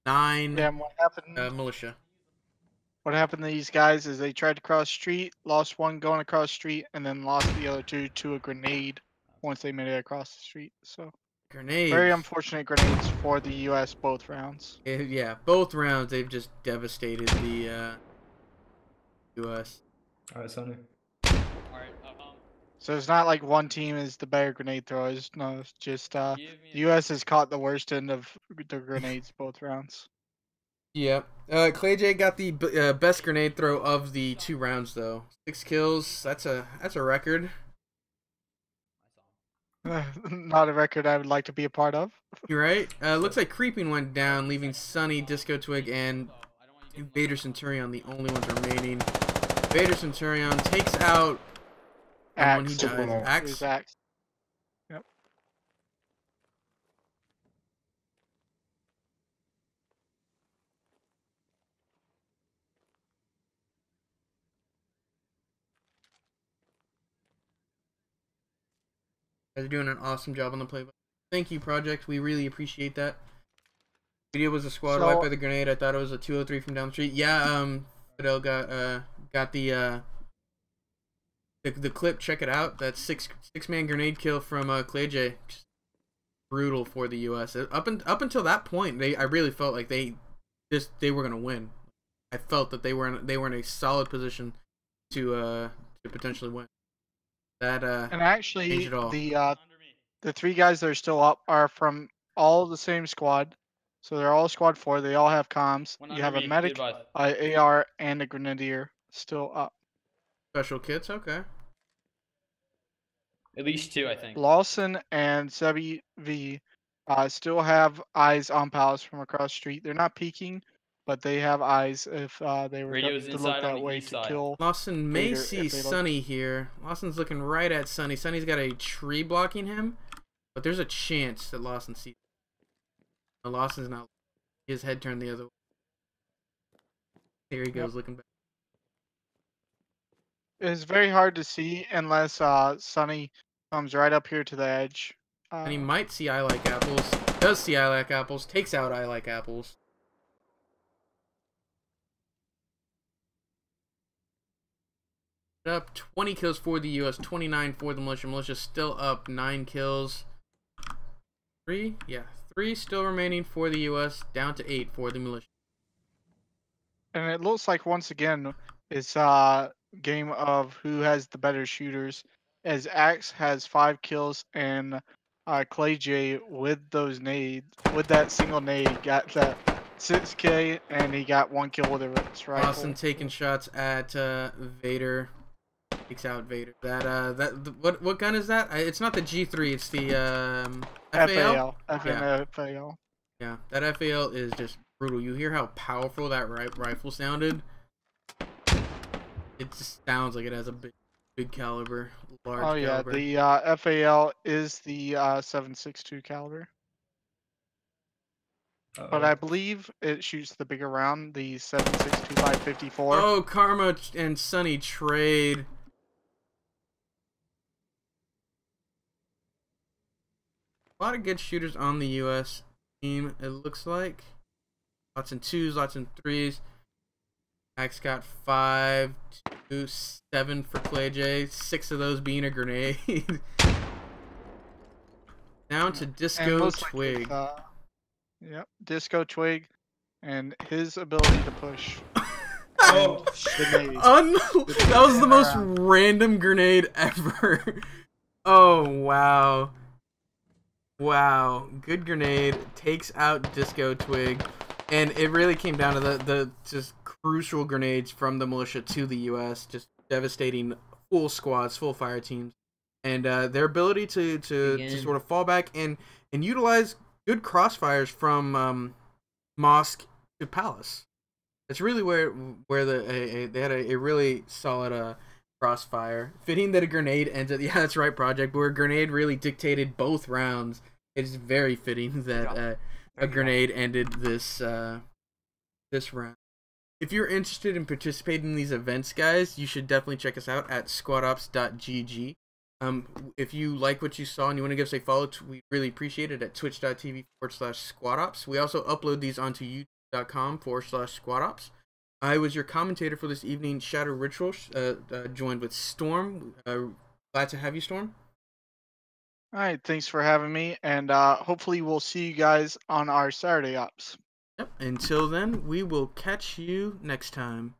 9 what happened? militia. What happened to these guys is they tried to cross the street, lost 1 going across the street, and then lost the other 2 to a grenade once they made it across the street. So grenades. Very unfortunate grenades for the US both rounds. Yeah, both rounds they've just devastated the US. Alright, Sonny. So it's not like one team is the better grenade throwers. No, it's just the US has caught the worst end of the grenades both rounds. Yep. Clay J got the best grenade throw of the 2 rounds though. 6 kills. That's a record. Not a record I would like to be a part of. You're right. Looks like Creeping went down, leaving Sunny, Disco Twig, and Vader Centurion the only ones remaining. Vader Centurion takes out when he dies. Axe. Yep. You guys are doing an awesome job on the play. Thank you, Project. We really appreciate that. Video was a squad wipe by the grenade. I thought it was a 203 from down the street. Yeah, Fidel got the clip. Check it out. That six-man grenade kill from Clay J. Just brutal for the US. Up until that point, I really felt like they were gonna win. I felt that they were in a solid position to potentially win. That and actually changed it all. The 3 guys that are still up are from all the same squad. So they're all squad 4. They all have comms. You have a medic, AR, and a grenadier still up. Special kits, okay. At least 2, I think. Lawson and Sebi V still have eyes on Palace from across the street. They're not peeking, but they have eyes if they were to look that way to kill. Lawson may see Sunny here. Lawson's looking right at Sunny. Sunny's got a tree blocking him, but there's a chance that Lawson sees him. No, Lawson's not. His head turned the other way. Here he goes, looking back. It's very hard to see unless Sunny comes right up here to the edge. And he might see I Like Apples. Does see I Like Apples. Takes out I Like Apples. Up 20 kills for the US, 29 for the militia. Militia still up 9 kills. 3? Yeah, 3 still remaining for the US, down to 8 for the militia. And it looks like once again it's game of who has the better shooters, as Axe has 5 kills and Clay J with those nades, with that single nade, got that 6K and he got 1 kill with his rifle. Austin taking shots at Vader. Takes out Vader. What gun is that? It's not the G3. It's the FAL. FAL. Yeah, that FAL is just brutal. You hear how powerful that rifle sounded? It just sounds like it has a big caliber, large caliber. Oh yeah, the FAL is the 7.62 caliber. But I believe it shoots the bigger round, the 7.62 by 54. Oh, Karma and Sunny trade. A lot of good shooters on the US team, it looks like. Lots in 2s, lots in 3s. Max got 5, 2, 7 for Clay J. 6 of those being a grenade. Down to Disco Twig. Yep, Disco Twig and his ability to push. That was the most random grenade ever. Oh, wow. Wow. Good grenade. Takes out Disco Twig. And it really came down to the just crucial grenades from the militia to the US. Just devastating full squads, full fire teams. And their ability to sort of fall back and utilize good crossfires from mosque to palace. It's really where they had a really solid crossfire. Fitting that a grenade ended. Yeah, that's right, Project. Where a grenade really dictated both rounds. It's very fitting that a grenade ended this this round. If you're interested in participating in these events, guys, you should definitely check us out at squadops.gg. If you like what you saw and you want to give us a follow, we really appreciate it at twitch.tv/squadops. We also upload these onto youtube.com/squadops. I was your commentator for this evening, ShadowedRitual, joined with Storm. Glad to have you, Storm. All right, thanks for having me, and hopefully we'll see you guys on our Saturday ops. Yep. Until then, we will catch you next time.